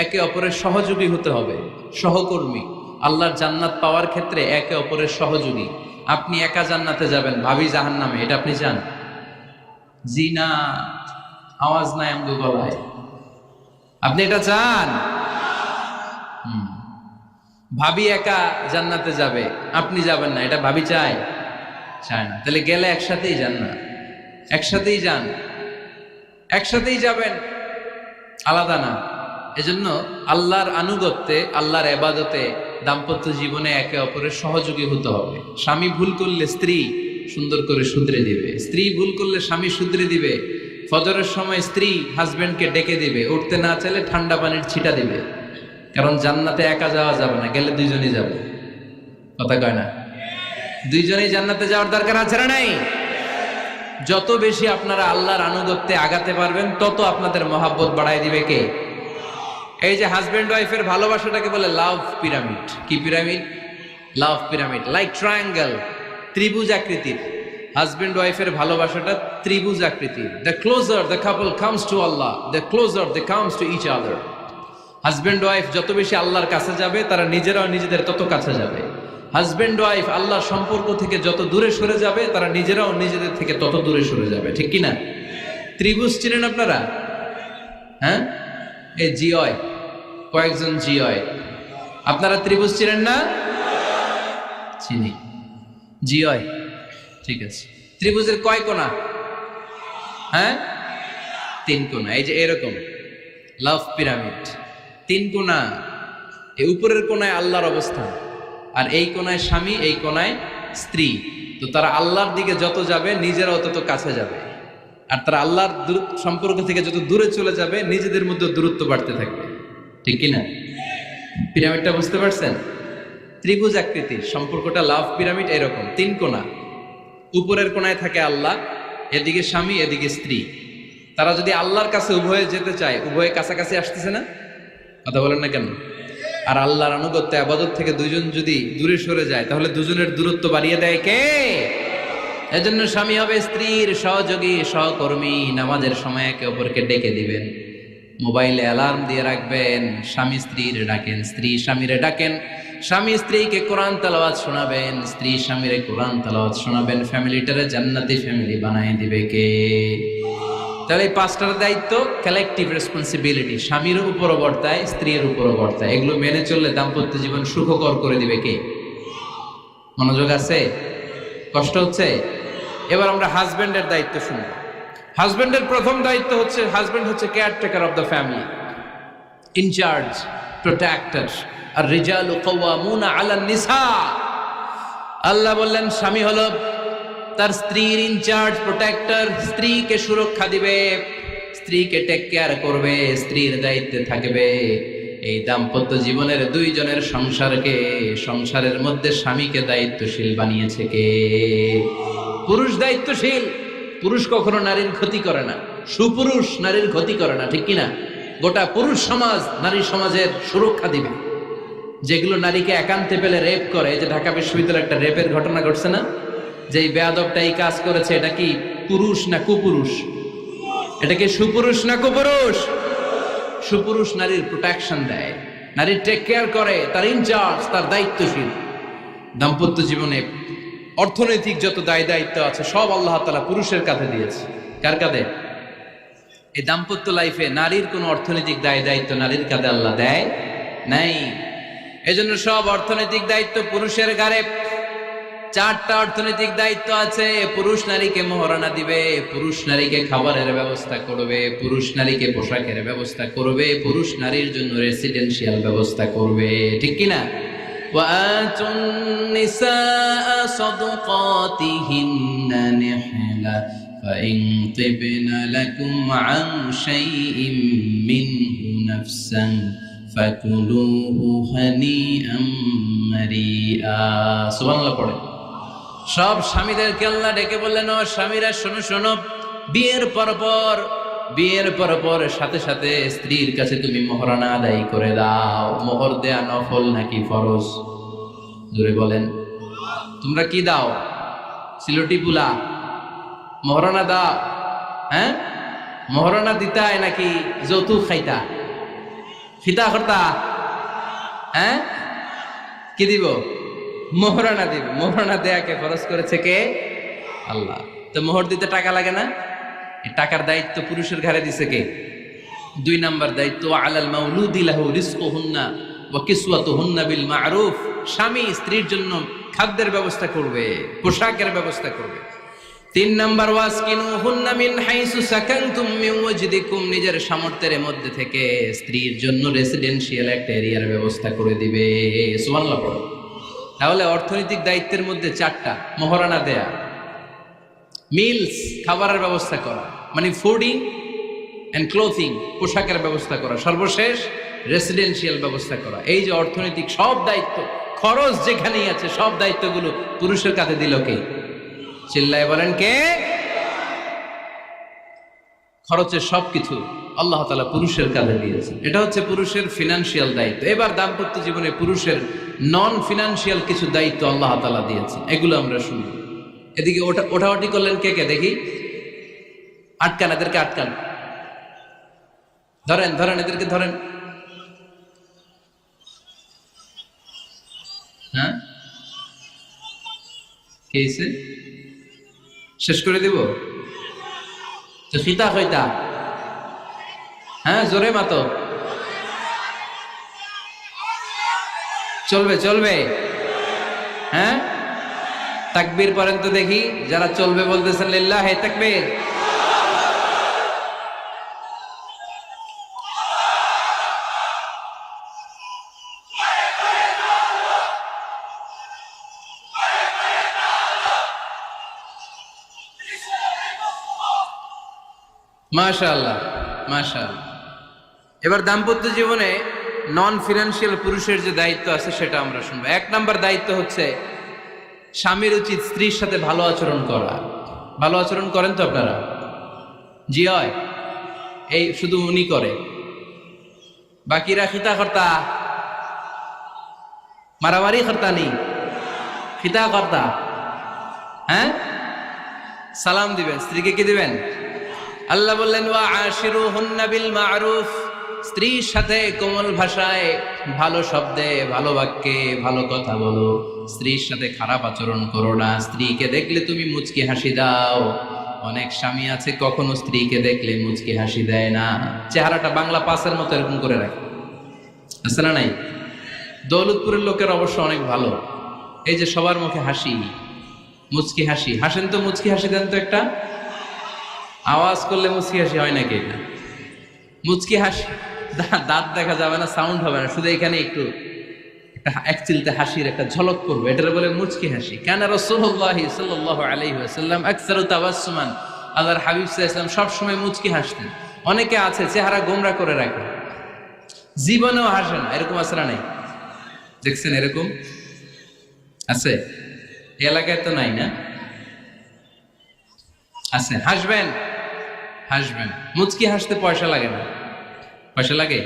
একে অপরের সহযোগী হতে হবে, সহকর্মী। আল্লাহর জান্নাত পাওয়ার ক্ষেত্রে একে অপরের সহযোগী। আপনি একা জান্নাতে যাবেন, ভাবি জাহান্নামে, এটা আপনি চান? জি না, আওয়াজ নাই আমগো গলায়, আপনি এটা চান? ভাবি একা জান্নাতে যাবে, আপনি যাবেন না, এটা ভাবি চায়? চায় না। তাহলে গেলে একসাথেই যান না, একসাথেই যান, একসাথেই যাবেন, আলাদা না। এজন্য আল্লাহর আনুগত্যে, আল্লাহর ইবাদতে, দাম্পত্য জীবনে একে অপরের সহযোগী হতে হবে। স্বামী ভুল করলে স্ত্রী সুন্দর করে শুধরে দিবে, স্ত্রী ভুল করলে স্বামী শুধরে দিবে। ফজরের সময় স্ত্রী হাজবেন্ডকে ডেকে দিবে, উঠতে না চাইলে ঠান্ডা পানির ছিটা দিবে। কারণ জান্নাতে একা যাওয়া যাবে না, গেলে দুইজনই যাবে, কথা কয় না? দুইজনেই জান্নাতে যাওয়ার দরকার আছে না নাই? যত বেশি আপনারা আল্লাহর আনুগত্যে আগাতে পারবেন, তত আপনাদের মহাব্বত বাড়ায় দিবে কে? এই যে হাজবেন্ড ওয়াইফের ভালোবাসাটাকে বলে লাভ পিরামিড। কি pyramid? Love pyramid, like triangle, ত্রিভুজ আকৃতির। হাজবেন্ড ওয়াইফের ভালোবাসাটা ত্রিভুজ আকৃতির। The closer the couple comes to Allah, the closer they comes to each other. Husband wife যত বেশি আল্লাহর কাছে যাবে, তারা নিজেরাও নিজেদের তত কাছে যাবে। হাজবেন্ড ওয়াইফ আল্লাহর সম্পর্ক থেকে যত দূরে সরে যাবে, তারা নিজেরাও নিজেদের থেকে তত দূরে সরে যাবে, ঠিক কিনা? ত্রিভুজ চিনেন আপনারা? হ্যাঁ, এই জিওয় কয়েকজন জিওয়, আপনারা ত্রিভুজ চিনেন না? চিনি, জিওয়, ঠিক আছে। ত্রিভুজের কয় কোণা? হ্যাঁ, 3 কোণা। এই যে এরকম লাভ পিরামিড, 3 কোণা। এই উপরের কোণায় আল্লাহর অবস্থান, আর এই কোণায় স্বামী, এই কোণায় স্ত্রী। তো তারা আল্লাহর দিকে যত যাবে, নিজেরাও তত কাছে যাবে। আর তারা আল্লাহর সম্পর্ক থেকে যত দূরে চলে যাবে, নিজেদের মধ্যে দূরত্ব বাড়তে থাকবে, ঠিক কিনা? পিরামিডটা বুঝতে পারছেন? ত্রিভুজ আকৃতির সম্পর্কটা লাভ পিরামিড এরকম, 3 কোণা। উপরের কোণায় থাকে আল্লাহ, এদিকে স্বামী, এদিকে স্ত্রী। তারা যদি আল্লাহর কাছে উভয়ে যেতে চায়, উভয়ে কাছাকাছি আসতেছে না? কথা বলেন না কেন? আর আল্লাহর আনুগত্য ইবাদত থেকে দুইজন যদি দূরে সরে যায়, তাহলে দুজনের দূরত্ব বাড়িয়ে দেয় কে? এজন্য স্বামী হবে স্ত্রীর সহযোগী, সহকর্মী। নামাজের সময় একে অপরকে ডেকে দিবেন, মোবাইলে অ্যালার্ম দিয়ে রাখবেন, স্বামী স্ত্রীর ডাকেন, স্ত্রী স্বামীরে ডাকেন, স্বামী স্ত্রীকে কোরআন তেলাওয়াত শোনাবেন, স্ত্রী স্বামীরে কোরআন তেলাওয়াত শোনাবেন। ফ্যামিলিটারে জান্নাতি ফ্যামিলি বানায় দিবে কে? তাহলে এই 5টার দায়িত্ব কালেকটিভ রেসপন্সিবিলিটি, স্বামীর উপরও বর্তায়, স্ত্রীর উপরও বর্তায়। এগুলো মেনে চললে দাম্পত্য জীবন সুখকর করে দিবে কে? মনোযোগ আছে? কষ্ট হচ্ছে? এবার আমরা হাজবেন্ডের দায়িত্ব শুনব। হাজবেন্ডের প্রথম দায়িত্ব হচ্ছে, হাজবেন্ড হচ্ছে caretaker of the family, incharge, protector. আর রিজালু কাওয়ামুনা আলান নিসা। আল্লাহ বললেন স্বামী হলো তার স্ত্রীর ইনচার্জ, প্রোটেক্টর, স্ত্রীকে সুরক্ষা দিবে, স্ত্রীকে টেক কেয়ার করবে, স্ত্রীর দায়িত্বে থাকবে। এই দাম্পত্য জীবনের দুইজনের সংসারকে, সংসারের মধ্যে স্বামীকে দায়িত্বশীল বানিয়েছে কে? পুরুষ দায়িত্বশীল। পুরুষ কখনো নারীর ক্ষতি করে না, সুপুরুষ নারীর ক্ষতি করে না, ঠিক কিনা? গোটা পুরুষ সমাজ নারী সমাজের সুরক্ষা দিবে। যেগুলো নারীকে একান্তে পেলে রেপ করে, যে ঢাকা বিশ্ববিদ্যালয়ে একটা রেপের ঘটনা ঘটছে না, যে এই বেয়াদবটা এই কাজ করেছে, এটা কি পুরুষ না কুপুরুষ? এটা কি সুপুরুষ না কুপুরুষ? সুপুরুষ নারীর প্রোটেকশন দেয়, নারীর টেক কেয়ার করে, তার ইনচার্জ, তার দায়িত্বশীল। দাম্পত্য জীবনে অর্থনৈতিক যত দায় দায়িত্ব আছে সব আল্লাহ তাআলা পুরুষের কাঁধে দিয়েছে। কার কাঁধে? এই দাম্পত্য লাইফে নারীর কোনো অর্থনৈতিক দায় দায়িত্ব নারীর কাঁধে আল্লাহ দেয় নাই। এজন্য সব অর্থনৈতিক দায়িত্ব পুরুষের ঘাড়ে। 4টা অর্থনৈতিক দায়িত্ব আছে। পুরুষ নারীকে মোহরানা দিবে, পুরুষ নারীকে খাবারের ব্যবস্থা করবে, পুরুষ নারীকে পোশাকের ব্যবস্থা করবে, পুরুষ নারীর জন্য রেসিডেন্সিয়াল ব্যবস্থা করবে, ঠিক কিনা? وآتوا النساء صدقاتهن نحلة فإن طبن لكم عن شيء منه نفسا فكلوه هنيئا مريئا। সুবহানাল্লাহ পড়ে। সব স্বামীদেরকে আল্লাহ ডেকে বললেন, ও স্বামীরা শোনো শোনো, বিয়ের পর সাথে সাথে স্ত্রীর কাছে তুমি মোহরানা আদায় করে দাও। মোহর দেয়া নফল নাকি ফরজ? জোরে বলেন। তোমরা কি দাও? সিলটি পুলা মোহরানা দাও? হ্যাঁ, মোহরানা দিতায় নাকি যৌতুক খাইতা? খিতা করতা? হ্যাঁ, কি দিব? মোহরানা দিব। মোহরানা দেয়াকে ফরজ করেছে কে? আল্লাহ। তো মোহর দিতে টাকা লাগে না? এই টাকার দায়িত্ব পুরুষের ঘাড়ে দিছে কে? 2 নাম্বার দায়িত্ব, আলাল মাউলুদি লাহু রিজকুহুন্না ওয়া কিসওয়াতুহুন্না বিল মা'রুফ। স্বামী স্ত্রীর জন্য খাদ্যের ব্যবস্থা করবে, পোশাকের ব্যবস্থা করবে। 3 নাম্বার, ওয়াসকিনুহুন্না মিন হাইসু সাকানতুম মিন ওয়াজদিকুম। নিজের সামর্থ্যের মধ্যে থেকে স্ত্রীর জন্য রেসিডেন্সিয়াল একটা এরিয়ার ব্যবস্থা করে দিবে। সুবহানাল্লাহ পড়ো। তাহলে অর্থনৈতিক দায়িত্বের মধ্যে 4টা: মোহরানা দেয়া, মিলস খাবারের ব্যবস্থা করা, মানে ফুডিং এন্ড ক্লোথিং, পোশাকের ব্যবস্থা করা, সর্বশেষ রেসিডেন্সিয়াল ব্যবস্থা করা। এই যে অর্থনৈতিক সব দায়িত্ব, খরচ যেখানেই আছে, সব দায়িত্বগুলো পুরুষের কাঁধে দিল কে? চিল্লায় বলেন কে? খরচের সবকিছু আল্লাহ তাআলা পুরুষের কাঁধে দিয়েছেন। এটা হচ্ছে পুরুষের ফিনান্সিয়াল দায়িত্ব। এবার দাম্পত্য জীবনে পুরুষের নন ফিনান্সিয়াল কিছু দায়িত্ব আল্লাহ তাআলা দিয়েছেন, এগুলো আমরা শুনি। এদিকে ওঠাওটি করলেন কে কে দেখি? আটকান, এদেরকে আটকান, ধরেন ধরেন, এদেরকে ধরেন। হ্যাঁ, কে হইছে? শেষ করে দিব তো? খিতা কইতা? হ্যাঁ, জোরে মাতো। চলবে চলবে? হ্যাঁ, তাকবীর পড়েন তো দেখি। যারা চলবে বলতেছেন লিল্লাহি তাকবীর। মাশাআল্লাহ মাশাআল্লাহ। এবার দাম্পত্য জীবনে নন ফিনান্সিয়াল পুরুষের যে দায়িত্ব আছে সেটা আমরা শুনবো। 1 নাম্বার দায়িত্ব হচ্ছে স্বামীর উচিত স্ত্রীর সাথে ভালো আচরণ করা। ভালো আচরণ করেন তো আপনারা? জি হয়। এই শুধু উনি করে, বাকিরা খিতা কর্তা, মারামারি কর্তা নেই, খিতা কর্তা। হ্যাঁ, সালাম দিবেন, স্ত্রীকে কি দিবেন? আল্লাহ বললেন, ওয়া আশিরুহুন্না বিল মা'রুফ। স্ত্রীর সাথে কোমল ভাষায়, ভালো শব্দে, ভালো বাক্যে ভালো কথা বলো। স্ত্রীর সাথে খারাপ আচরণ করো না। স্ত্রীকে দেখলে তুমি মুচকি হাসি দাও। অনেক স্বামী আছে কখনো স্ত্রীকে দেখলে মুচকি হাসি দেয় না, চেহারাটা বাংলা পাসের মতো এরকম করে রাখে, আছে না নাই? দৌলতপুরের লোকের অবশ্য অনেক ভালো, এই যে সবার মুখে হাসি, মুচকি হাসি। হাসেন তো, মুচকি হাসি দেন তো একটা। আওয়াজ করলে মুচকি হাসি হয় নাকি? এটা মুচকি হাসি, দাঁত দেখা যাবে না, সাউন্ড হবে না, শুধু এখানে একটু এক চিলতে হাসির একটা ঝলক করবে, এটার বলে মুচকি হাসি। কেন রাসূলুল্লাহ সাল্লাল্লাহু আলাইহি ওয়াসাল্লাম আকসারু তাবাসসুমান, আল্লাহর হাবিব সাল্লাল্লাহু আলাইহি ওয়াসাল্লাম সব সময় মুচকি হাসতেন। অনেকে আছে চেহারা গোমরা করে রাখে, জীবনেও হাসে না, এরকম আছে না নাই? দেখছেন এরকম আছে? এলাকায় তো নাই না? আছে। হাসবেন, হাসবেন। মুচকি হাসতে পয়সা লাগে না, পয়সা লাগে?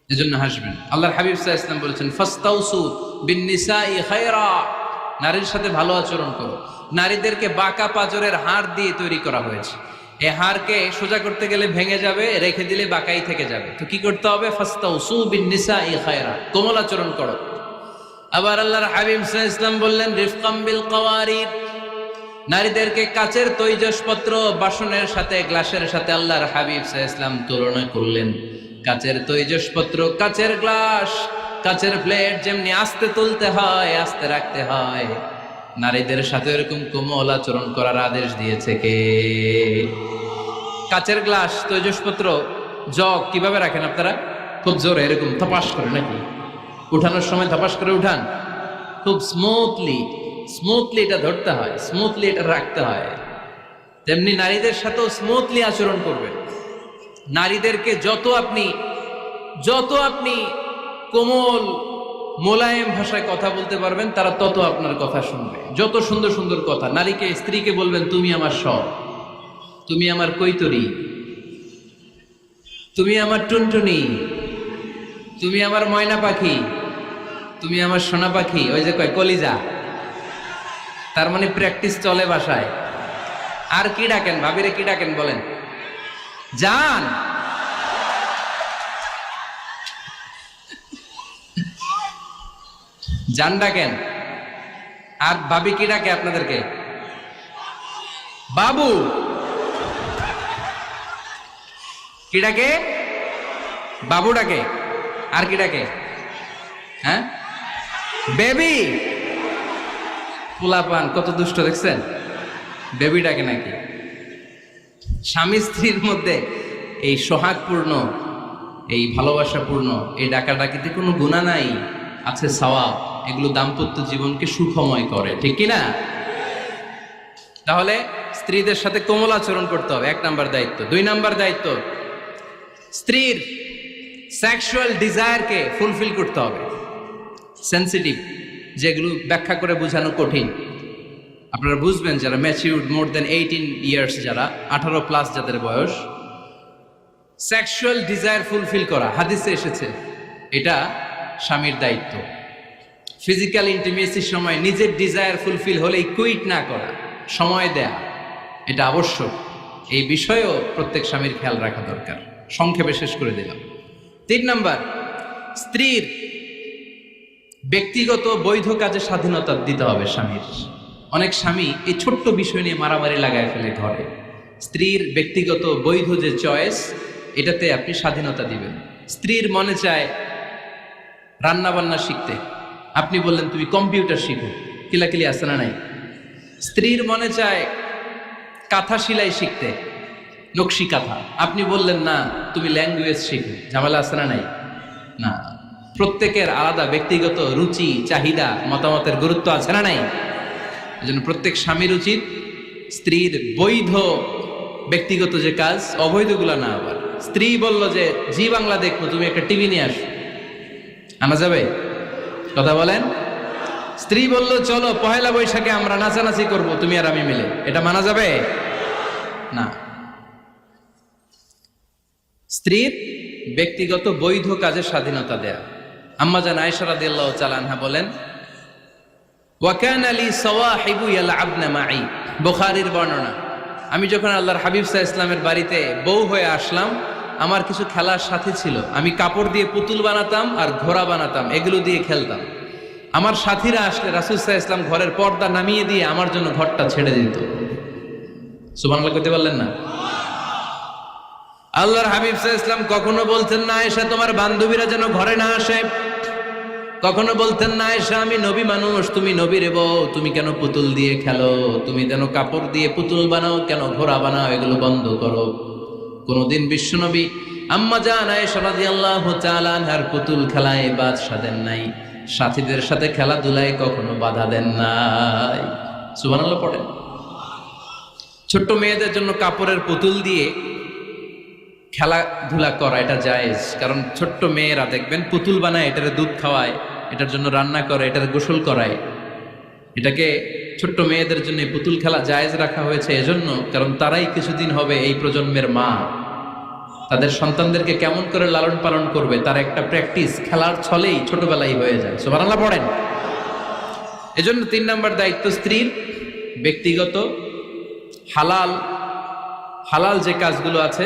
এজন্য হাসবেন। আল্লাহর হাবিব সাল্লাল্লাহু আলাইহি ওয়াসাল্লাম বলেছেন ফাস্তাউসু বিন-নিসাই খায়রা, নারীর সাথে ভালো আচরণ করো। নারীদেরকে বাঁকা পাঁজরের হাড় দিয়ে তৈরি করা হয়েছে। এই হাড়কে সোজা করতে গেলে ভেঙে যাবে, রেখে দিলে বাঁকাই থেকে যাবে। তো কি করতে হবে? ফাস্তাউসু বিন-নিসাই খায়রা, কোমল আচরণ করো। আবার আল্লাহর হাবিব সাল্লাল্লাহু আলাইহি ওয়াসাল্লাম বললেন রিফকাম বিল কাওয়ারিদ, নারীদেরকে কাচের তৈজসপত্র বাসনের সাথে, গ্লাসের সাথে আল্লাহর হাবিব সাল্লাল্লাহু আলাইহি ওয়াসাল্লাম তুলনা করলেন। কাচের তৈজসপত্র, কাচের গ্লাস, কাচের প্লেট যেমনি আস্তে তুলতে হয়, আস্তে রাখতে হয়, নারীদের সাথে এরকম কোমল আচরণ করার আদেশ দিয়েছে কে? কাচের গ্লাস, তৈজসপত্র, জগ কিভাবে রাখেন আপনারা? খুব জোরে এরকম থপাস করে নাকি? উঠানোর সময় থপাস করে উঠান? খুব স্মুথলি এটা ধরতে হয়, স্মুথলি এটা রাখতে হয়। তেমনি নারীদের সাথেও স্মুথলি আচরণ করবেন। নারীদেরকে যত আপনি কোমল মোলায়েম ভাষায় কথা বলতে পারবেন, তারা তত আপনার কথা শুনবে। যত সুন্দর সুন্দর কথা, নারীকে, স্ত্রীকে বলবেন তুমি আমার সব, তুমি আমার কৈতরী, তুমি আমার টুনটুনি, তুমি আমার ময়না পাখি, তুমি আমার সোনা পাখি। ওই যে কয় কলিজা, তার মানে প্র্যাকটিস চলে বাসায়। আর কি ডাকেন? ভাবিরে কি ডাকেন বলেন? জান। জান ডাকেন। আর ভাবি কি ডাকে আপনাদেরকে? বাবু। কি ডাকে? বাবু ডাকে। আর কি ডাকে? হ্যাঁ, বেবি। পোলাপান কত দুষ্ট দেখছেন, বেবি ডাকে নাকি? স্বামী স্ত্রীর মধ্যে এই সোহাগপূর্ণ, এই ভালোবাসাপূর্ণ এই ডাকাডাকিতে কোনো গুনাহ নাই, আছে সওয়াব। এগুলো দাম্পত্য জীবনকে সুখময় করে, ঠিক কিনা? তাহলে স্ত্রীদের সাথে কোমল আচরণ করতে হবে, 1 নাম্বার দায়িত্ব। 2 নাম্বার দায়িত্ব, স্ত্রীর সেক্সুয়াল ডিজায়ারকে ফুলফিল করতে হবে। সেন্সিটিভ, যেগুলো ব্যাখ্যা করে বোঝানো কঠিন। আপনারা বুঝবেন যারা ম্যাচিউরড, মোর দেন 18 ইয়ার্স, যারা 18+ যাদের বয়স, সেক্সুয়াল ডিজায়ার ফুলফিল করা হাদিসে এসেছে, এটা স্বামীর দায়িত্ব। ফিজিক্যাল ইন্টিমেসির সময় নিজের ডিজায়ার ফুলফিল হলেই কুইট না করা, সময় দেয়া, এটা আবশ্যক। এই বিষয়েও প্রত্যেক স্বামীর খেয়াল রাখা দরকার। সংক্ষেপে শেষ করে দিলাম। 3 নাম্বার, স্ত্রীর ব্যক্তিগত বৈধ কাজে স্বাধীনতা দিতে হবে স্বামীর। অনেক স্বামী এই ছোট্ট বিষয় নিয়ে মারামারি লাগায় ফেলে ঘরে। স্ত্রীর ব্যক্তিগত বৈধ যে চয়েস, এটাতে আপনি স্বাধীনতা দিবেন। স্ত্রীর মনে চায় রান্না বান্না শিখতে, আপনি বললেন তুমি কম্পিউটার শিখো, কিলাকিলি আছে না নাই? স্ত্রীর মনে চায় কাঁথা সেলাই শিখতে, নকশি কাঁথা, আপনি বললেন না তুমি ল্যাঙ্গুয়েজ শিখো, ঝামেলা আছে না নাই? না, প্রত্যেকের আলাদা ব্যক্তিগত রুচি, চাহিদা, মতামতের গুরুত্ব আছে না নাই? এজন্য প্রত্যেক স্বামীর উচিত স্ত্রীর বৈধ ব্যক্তিগত যে কাজ, অবৈধগুলা না। আবার স্ত্রী বলল যে জি বাংলা দেখবো, তুমি একটা টিভি নিয়ে আসো, আনা যাবে? কথা বলেন। স্ত্রী বলল চলো পহেলা বৈশাখে আমরা নাচানাচি করব, তুমি আর আমি মিলে, এটা মানা যাবে না। স্ত্রীর ব্যক্তিগত বৈধ কাজে স্বাধীনতা দেয়া। আম্মা জান আয়েশা রাদিয়াল্লাহু তাআলা আনহা বলেন, ওয়া কানা লি সাওয়াহিবু ইয়ালআবনা মাই, বুখারীর বর্ণনা, আমি যখন আল্লাহর হাবিব সাল্লাল্লাহু আলাইহি ওয়াসাল্লামের বাড়িতে বউ হয়ে আসলাম, আমার কিছু খেলার সাথী ছিল। আমি কাপড় দিয়ে পুতুল বানাতাম আর ঘোড়া বানাতাম, এগুলো দিয়ে খেলতাম। আমার সাথীরা আসলে রাসূল সাল্লাল্লাহু আলাইহি ওয়াসাল্লাম ঘরের পর্দা নামিয়ে দিয়ে আমার জন্য ঘরটা ছেড়ে দিত। সুবহানাল্লাহ কইতে পারলেন না? আল্লাহর হাবিব সাল্লাল্লাহু আলাইহি ওয়াসাল্লাম কখনো বলতেন না আয়েশা তোমার বান্ধবীরা যেন ঘরে না আসে, কখনো বলতেন না আয়েশা আমি নবী মানুষ, তুমি নবীর বউ, তুমি কেন পুতুল দিয়ে খেলো, তুমি যেন কাপড় দিয়ে পুতুল বানাও, কেন ঘোড়া বানাও, এগুলো বন্ধ করো। কোনদিন বিশ্বনবী আম্মা জান আয়েশা রাদিয়াল্লাহু তাআলা আনহার পুতুল খেলায় বাধা দেন নাই, সাথীদের সাথে খেলাধুলায় কখনো বাধা দেন নাই। সুবহানাল্লাহ পড়েন। ছোট্ট মেয়েদের জন্য কাপড়ের পুতুল দিয়ে খেলাধুলা করা এটা জায়েজ, কারণ ছোট্ট মেয়েরা দেখবেন পুতুল বানায়, এটার দুধ খাওয়ায়, এটার জন্য রান্না করে, এটার গোসল করায়। এটাকে ছোট্ট মেয়েদের জন্য পুতুল খেলা জায়েজ রাখা হয়েছে এজন্য, কারণ তারাই কিছুদিন হবে এই প্রজন্মের মা। তাদের সন্তানদেরকে কেমন করে লালন পালন করবে তার একটা প্র্যাকটিস খেলার ছলেই ছোটবেলায় হয়ে যায়। সুবহানাল্লাহ পড়েন। এজন্য 3 নম্বর দায়িত্ব স্ত্রীর ব্যক্তিগত হালাল যে কাজগুলো আছে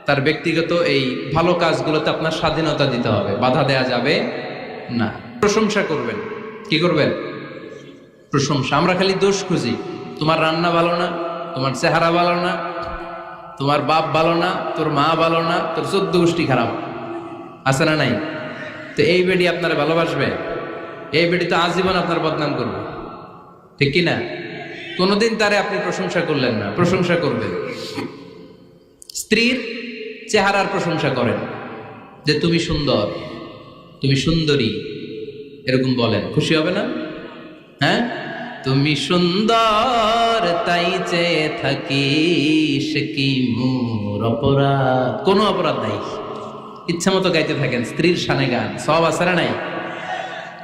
তার ব্যক্তিগত এই ভালো কাজগুলোতে আপনার স্বাধীনতা দিতে হবে, বাধা দেয়া যাবে না। প্রশংসা করবেন। কি করবেন? প্রশংসা। আমরা খালি দোষ খুঁজি, তোমার রান্না ভালো না, তোমার চেহারা ভালো না, তোমার বাপ ভালো না, তোর মা ভালো না, তোর 14 গোষ্ঠী খারাপ, আছে না নাই? তো এই বেডি আপনারা ভালোবাসবে? এই বেডি তো আজীবন আপনার বদনাম করবে, ঠিক কি না? কোনোদিন তারে আপনি প্রশংসা করলেন না, প্রশংসা করবেন। স্ত্রীর চেহারার প্রশংসা করেন, যে তুমি সুন্দর, তুমি সুন্দরী, এরকম বলেন, খুশি হবে না? হ্যাঁ, তুমি সুন্দর তাই চেয়ে থাকি, সে কি মোর অপরাধ? কোনো অপরাধ নাই, ইচ্ছা মতো গাইতে থাকেন স্ত্রীর শানে গান, সব আছে না নাই?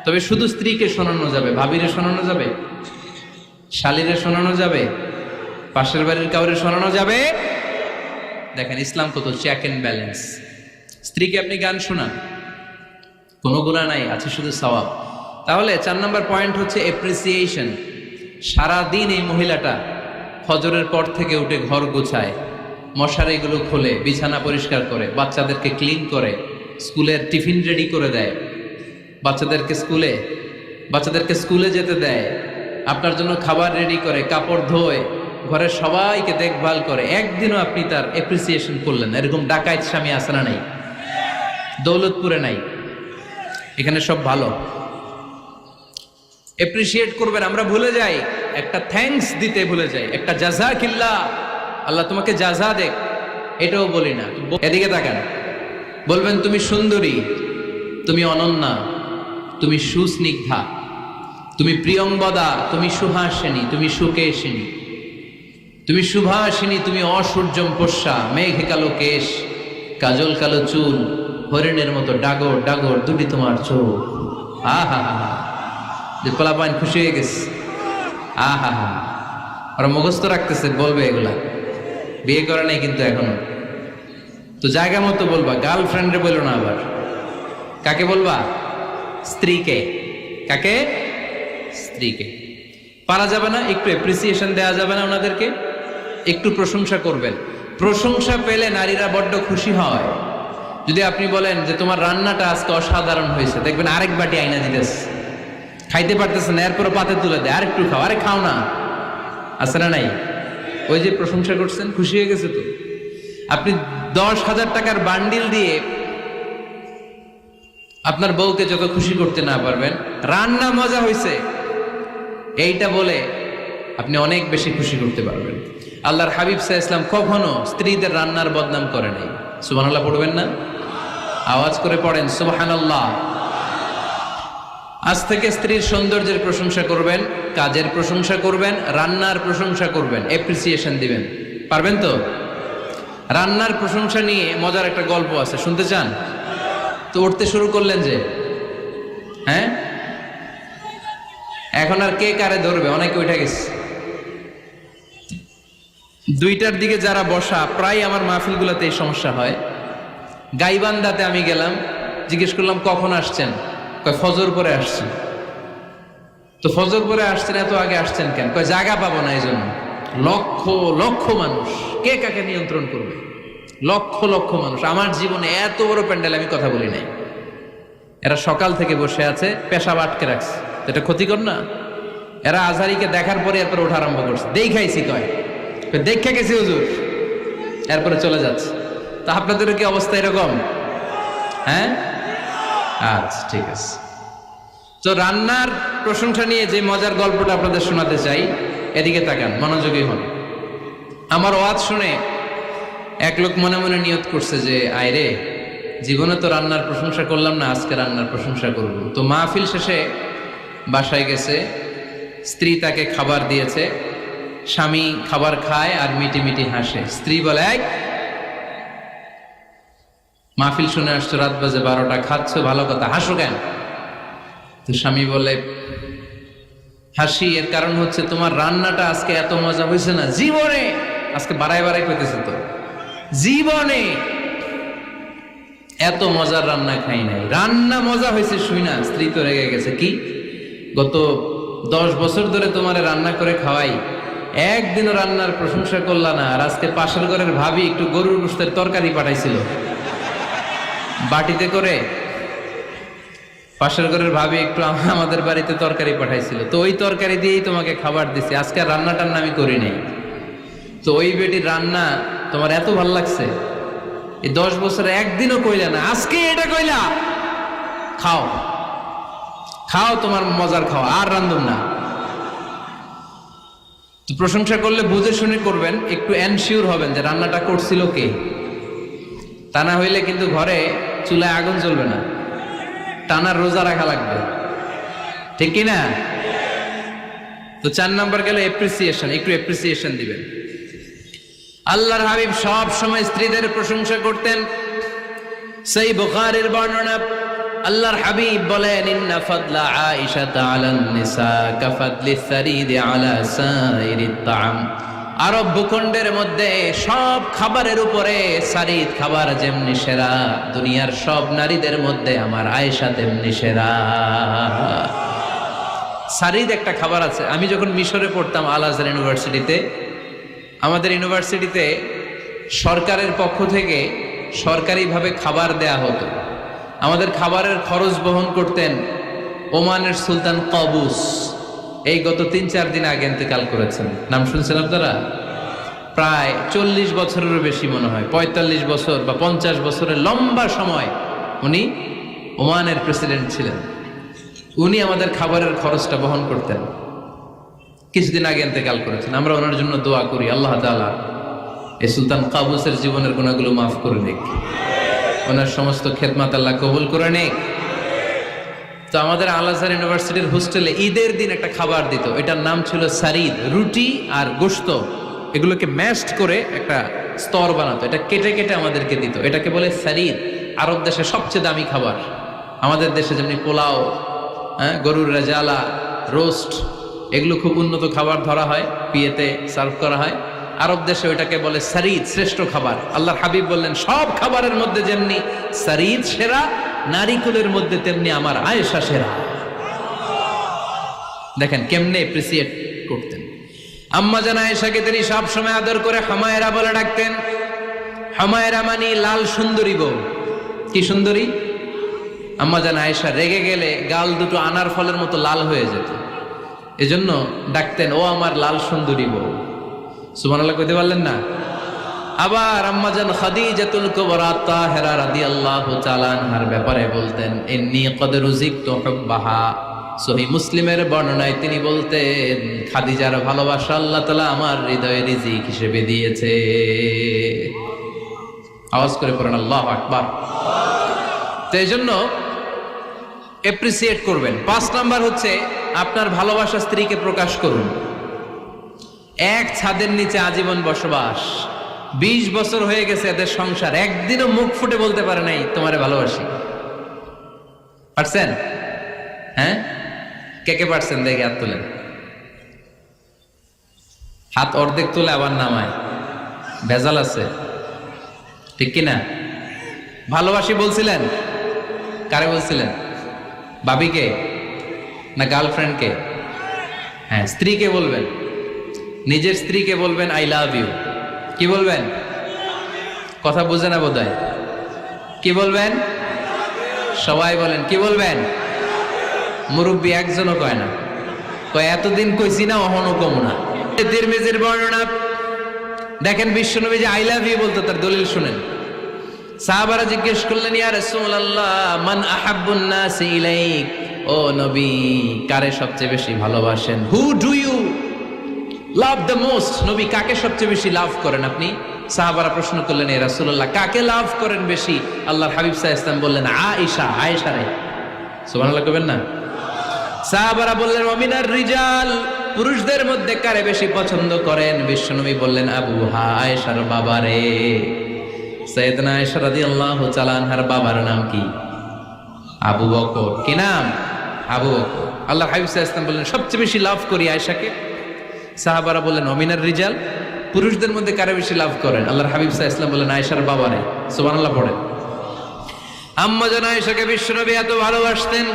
তবে শুধু স্ত্রীকে শোনানো যাবে, ভাবিরে শোনানো যাবে, শালীরে শোনানো যাবে, পাশের বাড়ির কাউরে শোনানো যাবে? দেখেন ইসলাম কত চেক এন্ড ব্যালেন্স। স্ত্রীকে আপনি গান শোনান, কোনো গুনাহ নাই, আছে শুধু সওয়াব। তাহলে 4 নম্বর পয়েন্ট হচ্ছে এপ্রিসিয়েশন। সারাদিন এই মহিলাটা ফজরের পর থেকে উঠে ঘর গোছায়, মশারিগুলো খোলে, বিছানা পরিষ্কার করে, বাচ্চাদেরকে ক্লিন করে, স্কুলের টিফিন রেডি করে দেয়, বাচ্চাদেরকে স্কুলে যেতে দেয়, আপনার জন্য খাবার রেডি করে, কাপড় ধোয়, ঘরের সবাইকে দেখভাল করে। একদিনও আপনি তার এপ্রিসিয়েশন করলেন? এরকম ডাকাইত স্বামী আছে না নাই? দৌলতপুরে নাই, এখানে সব ভালো। এপ্রিসিয়েট করবেন। আমরা ভুলে যাই, একটা থ্যাঙ্কস দিতে ভুলে যাই, একটা জাযাকিল্লাহ, আল্লাহ তোমাকে জাযা দেখ, এটাও বলি না। এদিকে তাকান, বলবেন তুমি সুন্দরী, তুমি অনন্যা, তুমি সুস্নিগ্ধা, তুমি প্রিয়ংবদা, তুমি সুহাসিনী, তুমি সুকেশিনী, তুমি সুভাষিনী, তুমি অসূর্যম পোষ্যা, মেঘে কালো কেশ, কাজল কালো চুল, হরিণের মতো ডাগর ডাগর দুটি তোমার চোখ। আহা হা হা, যে পোলাপাইন খুশি হয়ে গেছে। আহা হা, ওরা মুখস্থ রাখতেছে, বলবে এগুলা, বিয়ে করে নাই কিন্তু এখনো। তো জায়গা মতো বলবা, গার্লফ্রেন্ডে বলো না। আবার কাকে বলবা? স্ত্রীকে। কাকে? স্ত্রীকে। পারা যাবে না? একটু এপ্রিসিয়েশন দেওয়া যাবে না ওনাদেরকে? একটু প্রশংসা করবেন। প্রশংসা পেলে নারীরা বড্ড খুশি হয়। যদি আপনি বলেন যে তোমার রান্নাটা আজকে অসাধারণ হয়েছে, দেখবেন আরেক বাটি আইনা দিতেছে, খাইতে পারতেছে না, এরপর পাতে তুলে দেয়, আরেকটু খাও, আরে খাও না, আছে না নাই? ওই যে প্রশংসা করছেন, খুশি হয়ে গেছে তো। আপনি 10,000 টাকার বান্ডিল দিয়ে আপনার বউকে যত খুশি করতে না পারবেন, রান্না মজা হয়েছে এইটা বলে আপনি অনেক বেশি খুশি করতে পারবেন। আল্লাহর হাবিব সাল্লাল্লাহু আলাইহি ওয়াসাল্লাম কখনো স্ত্রীদের রান্নার বদনাম করে নাই। সুবহানাল্লাহ পড়বেন না? আওয়াজ করে পড়েন সুবহানাল্লাহ। আজ থেকে স্ত্রীর সৌন্দর্যের প্রশংসা করবেন, কাজের প্রশংসা করবেন, রান্নার প্রশংসা করবেন, এপ্রিসিয়েশন দিবেন। পারবেন তো? রান্নার প্রশংসা নিয়ে মজার একটা গল্প আছে, শুনতে চান? তো উঠতে শুরু করলেন যে, হ্যাঁ, এখন আর কে কারে ধরবে? অনেকে উঠে গেছে। 2টার দিকে যারা বসা, প্রায় আমার মাহফিলগুলোতে এই সমস্যা হয়। গাইবান্ধাতে আমি গেলাম, জিজ্ঞেস করলাম কখন আসছেন? কয় ফজর পরে আসছেন। তো ফজর পরে আসছেন, এত আগে আসছেন কেন? কয় জায়গা পাবো না, এই জন্য। লক্ষ লক্ষ মানুষ, কে কাকে নিয়ন্ত্রণ করবে? লক্ষ লক্ষ মানুষ। আমার জীবনে এত বড় প্যান্ডেল আমি কথা বলি নাই। এরা সকাল থেকে বসে আছে, পেশাব আটকে রাখছে, এটা ক্ষতিকর না? এরা আজহারিকে দেখার পরে এরপরে ওঠা আরম্ভ করছে, দেখাইছি, কয় দেখে গেছি হুজুর, এরপরে চলে যাচ্ছে। তা আপনাদেরও কি অবস্থা এরকম? হ্যাঁ, আচ্ছা ঠিক আছে। তো রান্নার প্রশংসা নিয়ে যে মজার গল্পটা আপনাদের শোনাতে চাই, এদিকে তাকান, মনোযোগী হন। আমার ওয়াজ শুনে এক লোক মনে মনে নিয়ত করছে যে আয়রে, জীবনে তো রান্নার প্রশংসা করলাম না, আজকে রান্নার প্রশংসা করব। তো মাহফিল শেষে বাসায় গেছে, স্ত্রী তাকে খাবার দিয়েছে, স্বামী খাবার খায় আর মিটি মিটি হাসে। স্ত্রী বলে, এই মাহফিল শুনে আসছো, রাত বাজে 12টা, খাচ্ছ ভালো কথা, হাসো কেন? তো স্বামী বলে, হাসি এর কারণ হচ্ছে তোমার রান্নাটা আজকে এত মজা হয়েছে না জীবনে, আজকে বাড়াই বাড়াই পেতেছে, তো জীবনে এত মজার রান্না খাই নাই, রান্না মজা হয়েছে শুই না। স্ত্রী তো রেগে গেছে, কি গত 10 বছর ধরে তোমারে রান্না করে খাওয়াই, একদিনও রান্নার প্রশংসা করলা না, আর আজকে পাশের ঘরের ভাবি একটু গরুর গোশতের তরকারি পাঠাইছিল বাটিতে করে, পাশের ঘরের ভাবি একটু আমাদের বাড়িতে তরকারি পাঠাইছিল, তো ওই তরকারি দিয়েই তোমাকে খাবার দিছি, আজকে আর রান্না টান্না আমি করি নাই। তো ওই বেটির রান্না তোমার এত ভাল লাগছে, এই 10 বছরে একদিনও কইলা না, আজকে এটা কইলা, খাও খাও, তোমার মজার খাও, আর রান্ধুম না। তো প্রশংসা করলে বুঝে শুনে করবেন, একটু এনশিওর হবেন যে রান্নাটা করছিল কে, তা না হইলে কিন্তু ঘরে চুলায় আগুন জ্বলবে না, টানার রোজা রাখা লাগবে, ঠিক কিনা? তো 4 নাম্বার গেল এপ্রিসিয়েশন, একটু এপ্রিসিয়েশন দিবেন। আল্লাহর হাবিব সব সময় স্ত্রীদের প্রশংসা করতেন। সেই বুখারীর বর্ণনা, আল্লাহর হাবিব বলেন, ইন্না ফাদলা আয়েশা আলান নিসা কাফাদলি সারিদ আলা সাইরিত তাআম। আরব ভূখণ্ডের মধ্যে সব খাবারের উপরে সারিদ খাবার যেমনি সেরা, দুনিয়ার সব নারীদের মধ্যে আমার আয়েশা তেমনি সেরা। সারিদ একটা খাবার আছে। আমি যখন মিশরে পড়তাম আল আজহার ইউনিভার্সিটিতে, আমাদের ইউনিভার্সিটিতে সরকারের পক্ষ থেকে সরকারিভাবে খাবার দেয়া হতো। আমাদের খাবারের খরচ বহন করতেন ওমানের সুলতান কাবুস। এই গত 3-4 দিন আগে ইন্তেকাল করেছেন, নাম শুনছেন আপনারা? প্রায় 40 বছরেরও বেশি মনে হয়, 45 বছর বা 50 বছরের লম্বা সময় উনি ওমানের প্রেসিডেন্ট ছিলেন। উনি আমাদের খাবারের খরচটা বহন করতেন। কিছুদিন আগে ইন্তেকাল করেছেন। আমরা ওনার জন্য দোয়া করি, আল্লাহ তাআলা এই সুলতান কাবুসের জীবনের গুনাহগুলো মাফ করে নিক, ওনার সমস্ত খেদমত আল্লাহ কবুল করে নিক। তো আমাদের আল আজহার ইউনিভার্সিটির হোস্টেলে ঈদের দিন একটা খাবার দিত, এটার নাম ছিল সারিদ। রুটি আর গোশত এগুলোকে ম্যাশড করে একটা স্তর বানাতো, এটা কেটে কেটে আমাদেরকে দিত, এটাকে বলে সারিদ। আরব দেশে সবচেয়ে দামি খাবার। আমাদের দেশে যেমনি পোলাও, গরুর রেজালা, রোস্ট, এগুলো খুব উন্নত খাবার ধরা হয়, বিয়েতে সার্ভ করা হয়। আরব দেশে ওইটাকে বলে সারিদ, শ্রেষ্ঠ খাবার। আল্লাহর হাবিব বললেন, সব খাবারের মধ্যে যেমনি সারিদ সেরা, নারীকুলের মধ্যে তেমনি আমার আয়েশা সেরা। দেখেন কেমনে এপ্রিসিয়েট করতেন। আম্মা জান আয়েশাকে তিনি সব সময় আদর করে হামায়রা বলে ডাকতেন। হামায়রা মানে লাল সুন্দরী বউ। কি সুন্দরী? আম্মা জান আয়েশা রেগে গেলে গাল দুটো আনার ফলের মতো লাল হয়ে যেত, এজন্য ডাকতেন, ও আমার লাল সুন্দরী বউ। সুবহানাল্লাহ কইতে পারলেন না? আবার আম্মাজান খাদিজাতুল কুবরা তাহেরা রাদিয়াল্লাহু তাআলা আনহার ব্যাপারে বলতেন, ইন্নী ক্বাদ রুজিকতু হুব্বাহা। সহিহ মুসলিমের বর্ণনায় তিনি বলতেন, খাদিজার ভালোবাসা আল্লাহ তাআলা আমার হৃদয়ে রিজিক হিসেবে দিয়েছে। আওয়াজ করে পড়েন আল্লাহু আকবার। তো এইজন্য এপ্রিসিয়েট করবেন। 5 নাম্বার হচ্ছে আপনার ভালোবাসা স্ত্রীকে প্রকাশ করুন। এক ছাদের নিচে আজীবন বসবাস, 20 বছর হয়ে গেছে এদের সংসার, একদিনও মুখ ফুটে বলতে পারে নাই তোমারে ভালোবাসি। পারছেন? হ্যাঁ, কে কে পারছেন? দেখে হাত তোলেন। হাত অর্ধেক তুলে আবার নামায়, ভেজাল আছে, ঠিক কিনা? ভালোবাসি বলছিলেন? কারে বলছিলেন? ভাবিকে না গার্লফ্রেন্ডকে? হ্যাঁ, স্ত্রীকে বলবেন। নিজের স্ত্রীকে বলবেন আই লাভ ইউ। কি বলবেন? কথা বুঝে না বোধহয়। কি বলবেন? সবাই বলেন। কি বলবেন? মুরব্বী একজনও কয় না, কয় এতদিন কইছি না, অহনো কম না। তিরমিজির বর্ণনা দেখেন, বিশ্বনবী যে আই লাভ ইউ বলতো তার দলিল শুনেন। সাহাবারা জিজ্ঞেস করলেন, ইয়া রাসূলুল্লাহ, মান আহাব্বুন নাস ইলাইক, ও নবী কারে সবচেয়ে বেশি ভালোবাসেন? Who do you love the most, নবী কাকে সবচেয়ে বেশি লাভ করেন আপনি? সাহাবারা প্রশ্ন করলেন, এ রাসূলুল্লাহ কাকে লাভ করেন বেশি? আল্লাহর হাবিব সাল্লাল্লাহু আলাইহি ওয়াসাল্লাম বললেন, আয়েশা, আয়েশা রে। সুবহানাল্লাহ কইবেন না? সাহাবারা বললেন, ওমিনার রিজাল, পুরুষদের মধ্যে কারে বেশি পছন্দ করেন? বিশ্বনবী বললেন, আবুহা, আয়েশার বাবা রে। সাইয়েদনা আয়েশা রাদিয়াল্লাহু তাআলা আনহার বাবার নাম কি? আবু বকর। কি নাম? আবু বকর। আল্লাহর হাবিব সাল্লাল্লাহু আলাইহি ওয়াসাল্লাম বললেন, সবচেয়ে বেশি লাভ করি আয়েশাকে। সাহাবারা বললেন, ওমিনার রিজাল, পুরুষদের মধ্যে কারে বেশি লাভ করেন? আল্লাহর হাবিব সাল্লাল্লাহু আলাইহি ওয়াসাল্লাম বললেন, আয়েশার বাবা রে। সুবহানাল্লাহ পড়েন। আম্মা জান আয়েশাকে বিশ্বনবী এত ভালোবাসতেন।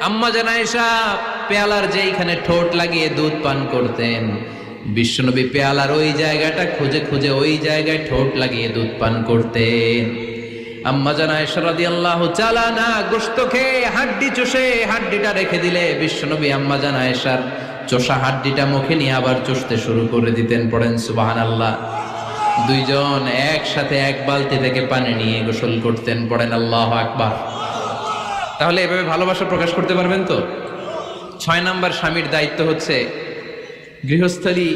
আম্মা জান আয়েশা পেয়ালার যেইখানে ঠোঁট লাগিয়ে দুধ পান করতেন, বিশ্বনবী পেয়ালার ওই জায়গাটা খুঁজে খুঁজে ওই জায়গায় ঠোঁট লাগিয়ে দুধ পান করতেন। আম্মা জান আয়েশা রাদিয়াল্লাহু তাআলা না গোশত খেয়ে হাড্ডি চষে হাড্ডিটা রেখে দিলে বিশ্বনবী আম্মা জান আয়েশার চষা হাড্ডিটা মুখে নিয়ে আবার চষতে শুরু করে দিতেন। পড়েন সুবহানাল্লাহ। দুইজন একসাথে এক বালতি থেকে পানি নিয়ে গোসল করতেন। পড়েন আল্লাহু আকবার। তাহলে এভাবে ভালোবাসা প্রকাশ করতে পারবেন তো? 6 নাম্বার স্বামীর দায়িত্ব হচ্ছে গৃহস্থলী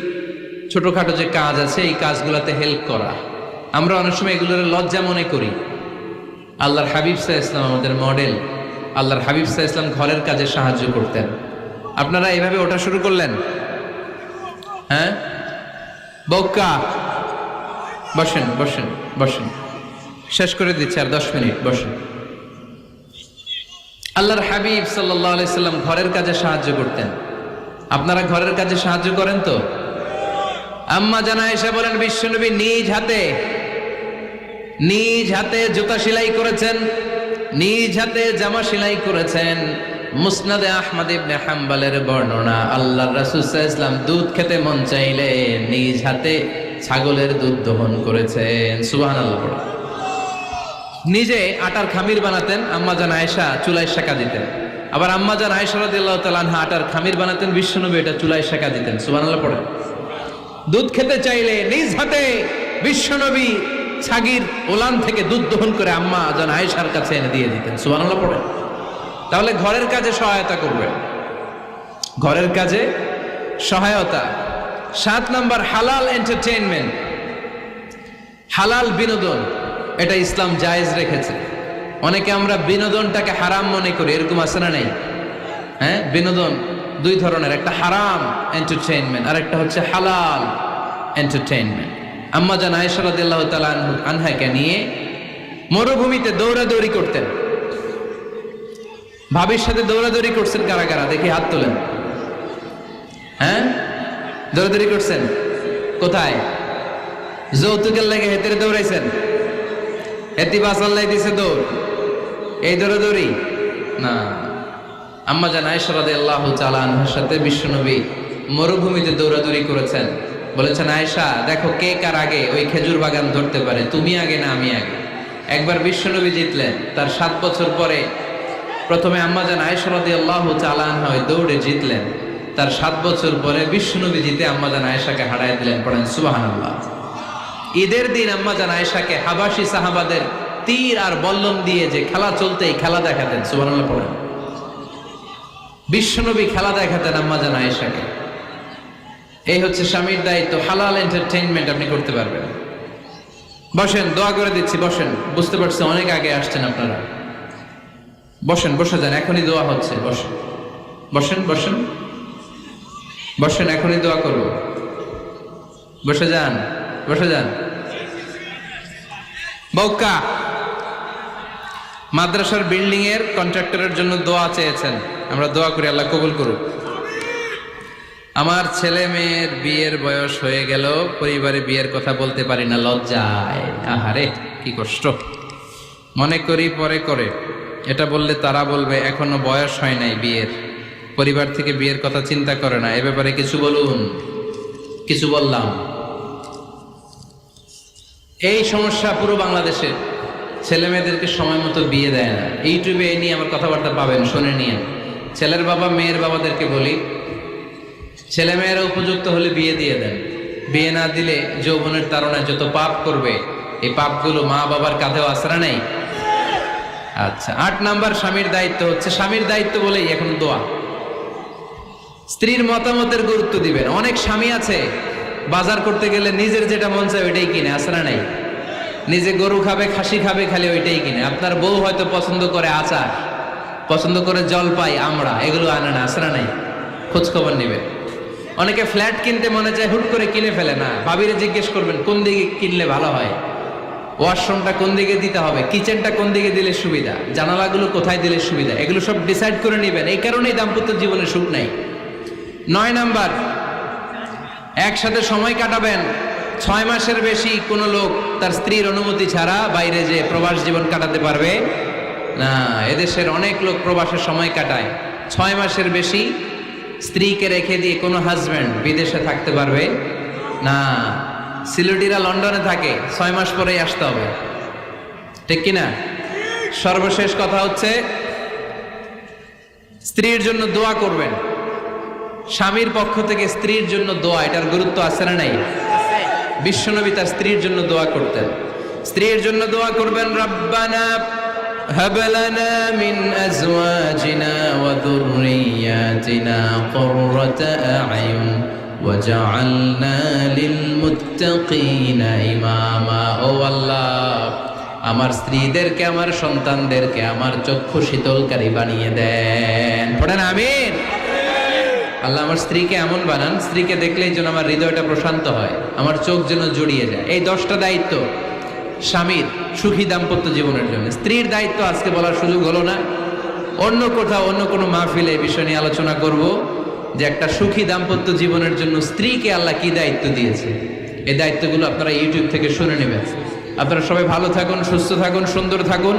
ছোটখাটো যে কাজ আছে এই কাজগুলোতে হেল্প করা। আমরা অনেক সময় এগুলোর লজ্জা মনে করি। আল্লাহর হাবিব সাল্লাল্লাহু আলাইহি ওয়াসাল্লাম আমাদের মডেল। আল্লাহর হাবিব সাল্লাল্লাহু আলাইহি ওয়াসাল্লাম ঘরের কাজে সাহায্য করতেন। আপনারা এইভাবে ওটা শুরু করলেন? হ্যাঁ, বউকা বসেন বসেন বসেন, শেষ করে দিচ্ছি, আর 10 মিনিট বসেন। আল্লাহর হাবিব সাল্লাল্লাহু আলাইহি সাল্লাম ঘরের কাজে সাহায্য করতেন। আপনারা ঘরের কাজে সাহায্য করেন তো? আম্মা জান আয়েশা বলেন, বিশ্বনবী নিজ হাতে জুতা সেলাই করেছেন, নিজ হাতে জামা সেলাই করেছেন। মুসনাদে আহমদ ইবনে হাম্বলের বর্ণনা, আল্লাহর রাসূল সাল্লাল্লাহু আলাইহি ওয়াসাল্লাম দুধ খেতে মন চাইলে নিজ হাতে ছাগলের দুধ দহন করেছেন। সুবহানাল্লাহ। নিজে আটার খামির বানাতেন, আম্মা জান আয়েশা চুলায় সেকা দিতেন। আবার আম্মা জান আয়েশা রাদিয়াল্লাহু তাআলা আনহা আটার খামির বানাতেন, বিশ্বনবী এটা চুলায় সেকা দিতেন। সুবহানাল্লাহ পড়েন। দুধ খেতে চাইলে নিজ হাতে বিশ্বনবী ছাগির ওলান থেকে দুধ দহন করে আম্মা জান আয়েশার কাছে এনে দিয়ে দিতেন। সুবহানাল্লাহ পড়েন। তাহলে ঘরের কাজে সহায়তা করবেন, ঘরের কাজে সহায়তা। 7 নাম্বার হালাল এন্টারটেইনমেন্ট, হালাল বিনোদন, এটা ইসলাম জায়েজ রেখেছে। অনেকে আমরা বিনোদনটাকে হারাম মনে করি, এরকম আছে না নাই? হ্যাঁ, বিনোদন 2 ধরনের, একটা হারাম এন্টারটেইনমেন্ট আর একটা হচ্ছে হালাল এন্টারটেইনমেন্ট। আম্মা জান আয়েশা রাদিয়াল্লাহু তাআলা আনহাকে নিয়ে মরুভূমিতে দৌড়াদৌড়ি করতেন। ভাবির সাথে দৌড়াদৌড়ি করছেন কারা কারা? দেখি হাত তোলেন। হ্যাঁ, দৌড়াদৌড়ি করছেন কোথায়? যৌতুকের লাগে হেতেরে দৌড়াইছেন? হেতি বাসাল্লাই দিছে দৌড়, এই দৌড়াদৌড়ি না। আম্মা জান আয়েশা রাদিয়াল্লাহু তাআলা আনহার সাথে বিশ্বনবী মরুভূমিতে দৌড়াদৌড়ি করেছেন। বলেছেন, আয়েশা দেখো কে কার আগে ওই খেজুর বাগান ধরতে পারে, তুমি আগে না আমি আগে। একবার বিশ্বনবী জিতলেন, তার 7 বছর পরে প্রথমে আম্মা জান আয়েশা রাদিয়াল্লাহু তাআলা আনহা ওই দৌড়ে জিতলেন। তার 7 বছর পরে বিশ্বনবী জিতে আম্মা জান আয়েশাকে হারায় দিলেন। পড়েন সুবহানাল্লাহ। ঈদের দিন আম্মা জান আয়েশাকে হাবাসী সাহাবাদের তীর আর বল্লম দিয়ে যে খেলা চলতেই খেলা দেখাতেন। সুবহানাল্লাহ পড়েন। বিশ্বনবী খেলা দেখাতেন আম্মা জান আয়েশাকে। এই হচ্ছে স্বামীর দায়িত্ব। হালাল এন্টারটেইনমেন্ট আপনি করতে পারবেন। বসেন, দোয়া করে দিচ্ছি, বসেন। বুঝতে পারছেন অনেক আগে আসছেন আপনারা। বসেন, বসে যান, এখনই দোয়া হচ্ছে। বসেন বসেন বসেন বসেন, এখনই দোয়া করব। বসে যান, বসে যান। বউকা মাদ্রাসার বিল্ডিং এর কন্ট্রাক্টরের জন্য দোয়া চেয়েছেন, আমরা দোয়া করি আল্লাহ কবুল করুক। আমার ছেলে মেয়ের বিয়ের বয়স হয়ে গেল, পরিবারে বিয়ের কথা বলতে পারি না, লজ্জায়। আহারে কি কষ্ট। মনে করি পরে করে, এটা বললে তারা বলবে এখনো বয়স হয় নাই বিয়ের, পরিবার থেকে বিয়ের কথা চিন্তা করে না। এ ব্যাপারে কিছু বলুন। কিছু বললাম। এই সমস্যা পুরো বাংলাদেশে, ছেলে মেয়েদেরকে সময় মতো বিয়ে দেয় না। ইউটিউবে এই নিয়ে আমার কথাবার্তা পাবেন, শুনে নিয়ে। ছেলের বাবা মেয়ের বাবাদেরকে বলি, ছেলে মেয়েরা উপযুক্ত হলে বিয়ে দিয়ে দেন। বিয়ে না দিলে যৌবনের তাড়নায় যত পাপ করবে, এই পাপগুলো মা বাবার কাঁধেও আছড়া নেই। আচ্ছা, 8 নাম্বার স্বামীর দায়িত্ব হচ্ছে, স্বামীর দায়িত্ব বলেই এখন দোয়া। স্ত্রীর মতামতের গুরুত্ব দিবেন। অনেক স্বামী আছে বাজার করতে গেলে নিজের যেটা মন চায় ওইটাই কিনে, আছে না নাই? নিজে গরু খাবে, খাসি খাবে, খালি ওইটাই কিনে। আপনার বউ হয়তো পছন্দ করে আচার, পছন্দ করে জলপাই, আমড়া, এগুলো আনে না, আছে না নাই? খোঁজ খবর নেবেন। অনেকে ফ্ল্যাট কিনতে মনে চায়, হুট করে কিনে ফেলে না। ভাবিরে জিজ্ঞেস করবেন কোন দিকে কিনলে ভালো হয়, ওয়াশরুমটা কোন দিকে দিতে হবে, কিচেনটা কোন দিকে দিলে সুবিধা, জানালাগুলো কোথায় দিলে সুবিধা, এগুলো সব ডিসাইড করে নেবেন। এই কারণেই দাম্পত্য জীবনে সুখ নাই। 9 নাম্বার, একসাথে সময় কাটাবেন। 6 মাসের বেশি কোনো লোক তার স্ত্রীর অনুমতি ছাড়া বাইরে যে প্রবাস জীবন কাটাতে পারবে না। এদেশের অনেক লোক প্রবাসে সময় কাটায়। 6 মাসের বেশি স্ত্রীকে রেখে দিয়ে কোনো হাজব্যান্ড বিদেশে থাকতে পারবে না। সিলেটিরা লন্ডনে থাকে, 6 মাস পরেই আসতে হবে, ঠিক কিনা? সর্বশেষ কথা হচ্ছে, স্ত্রীর জন্য দোয়া করবেন। স্বামীর পক্ষ থেকে স্ত্রীর জন্য দোয়া, এটার গুরুত্ব আছে না নাই? বিশ্বনবী তার স্ত্রীর জন্য দোয়া করতেন। স্ত্রীর জন্য দোয়া করবেন, রব্বানা হাব লানা মিন আজওয়াজিনা ওয়া যুররিয়াতিনা কুররাতা আ'য়ুন ওয়াজআলনা লিল মুত্তাকিনা ইমামা। ও আল্লাহ, আমার স্ত্রীদেরকে, আমার সন্তানদেরকে আমার চক্ষু শীতলকারী বানিয়ে দেন। পড়েন আমিন। আল্লাহ আমার স্ত্রীকে এমন বানান, স্ত্রীকে দেখলেই যেন আমার হৃদয়টা প্রশান্ত হয়, আমার চোখ যেন জড়িয়ে যায়। এই 10টা দায়িত্ব স্বামীর সুখী দাম্পত্য জীবনের জন্য। স্ত্রীর দায়িত্ব আজকে বলার সুযোগ হলো না, অন্য কোথাও অন্য কোনো মাহফিলে এই বিষয় নিয়ে আলোচনা করব, যে একটা সুখী দাম্পত্য জীবনের জন্য স্ত্রীকে আল্লাহ কি দায়িত্ব দিয়েছে। এই দায়িত্বগুলো আপনারা ইউটিউব থেকে শুনে নেবেন। আপনারা সবাই ভালো থাকুন, সুস্থ থাকুন, সুন্দর থাকুন।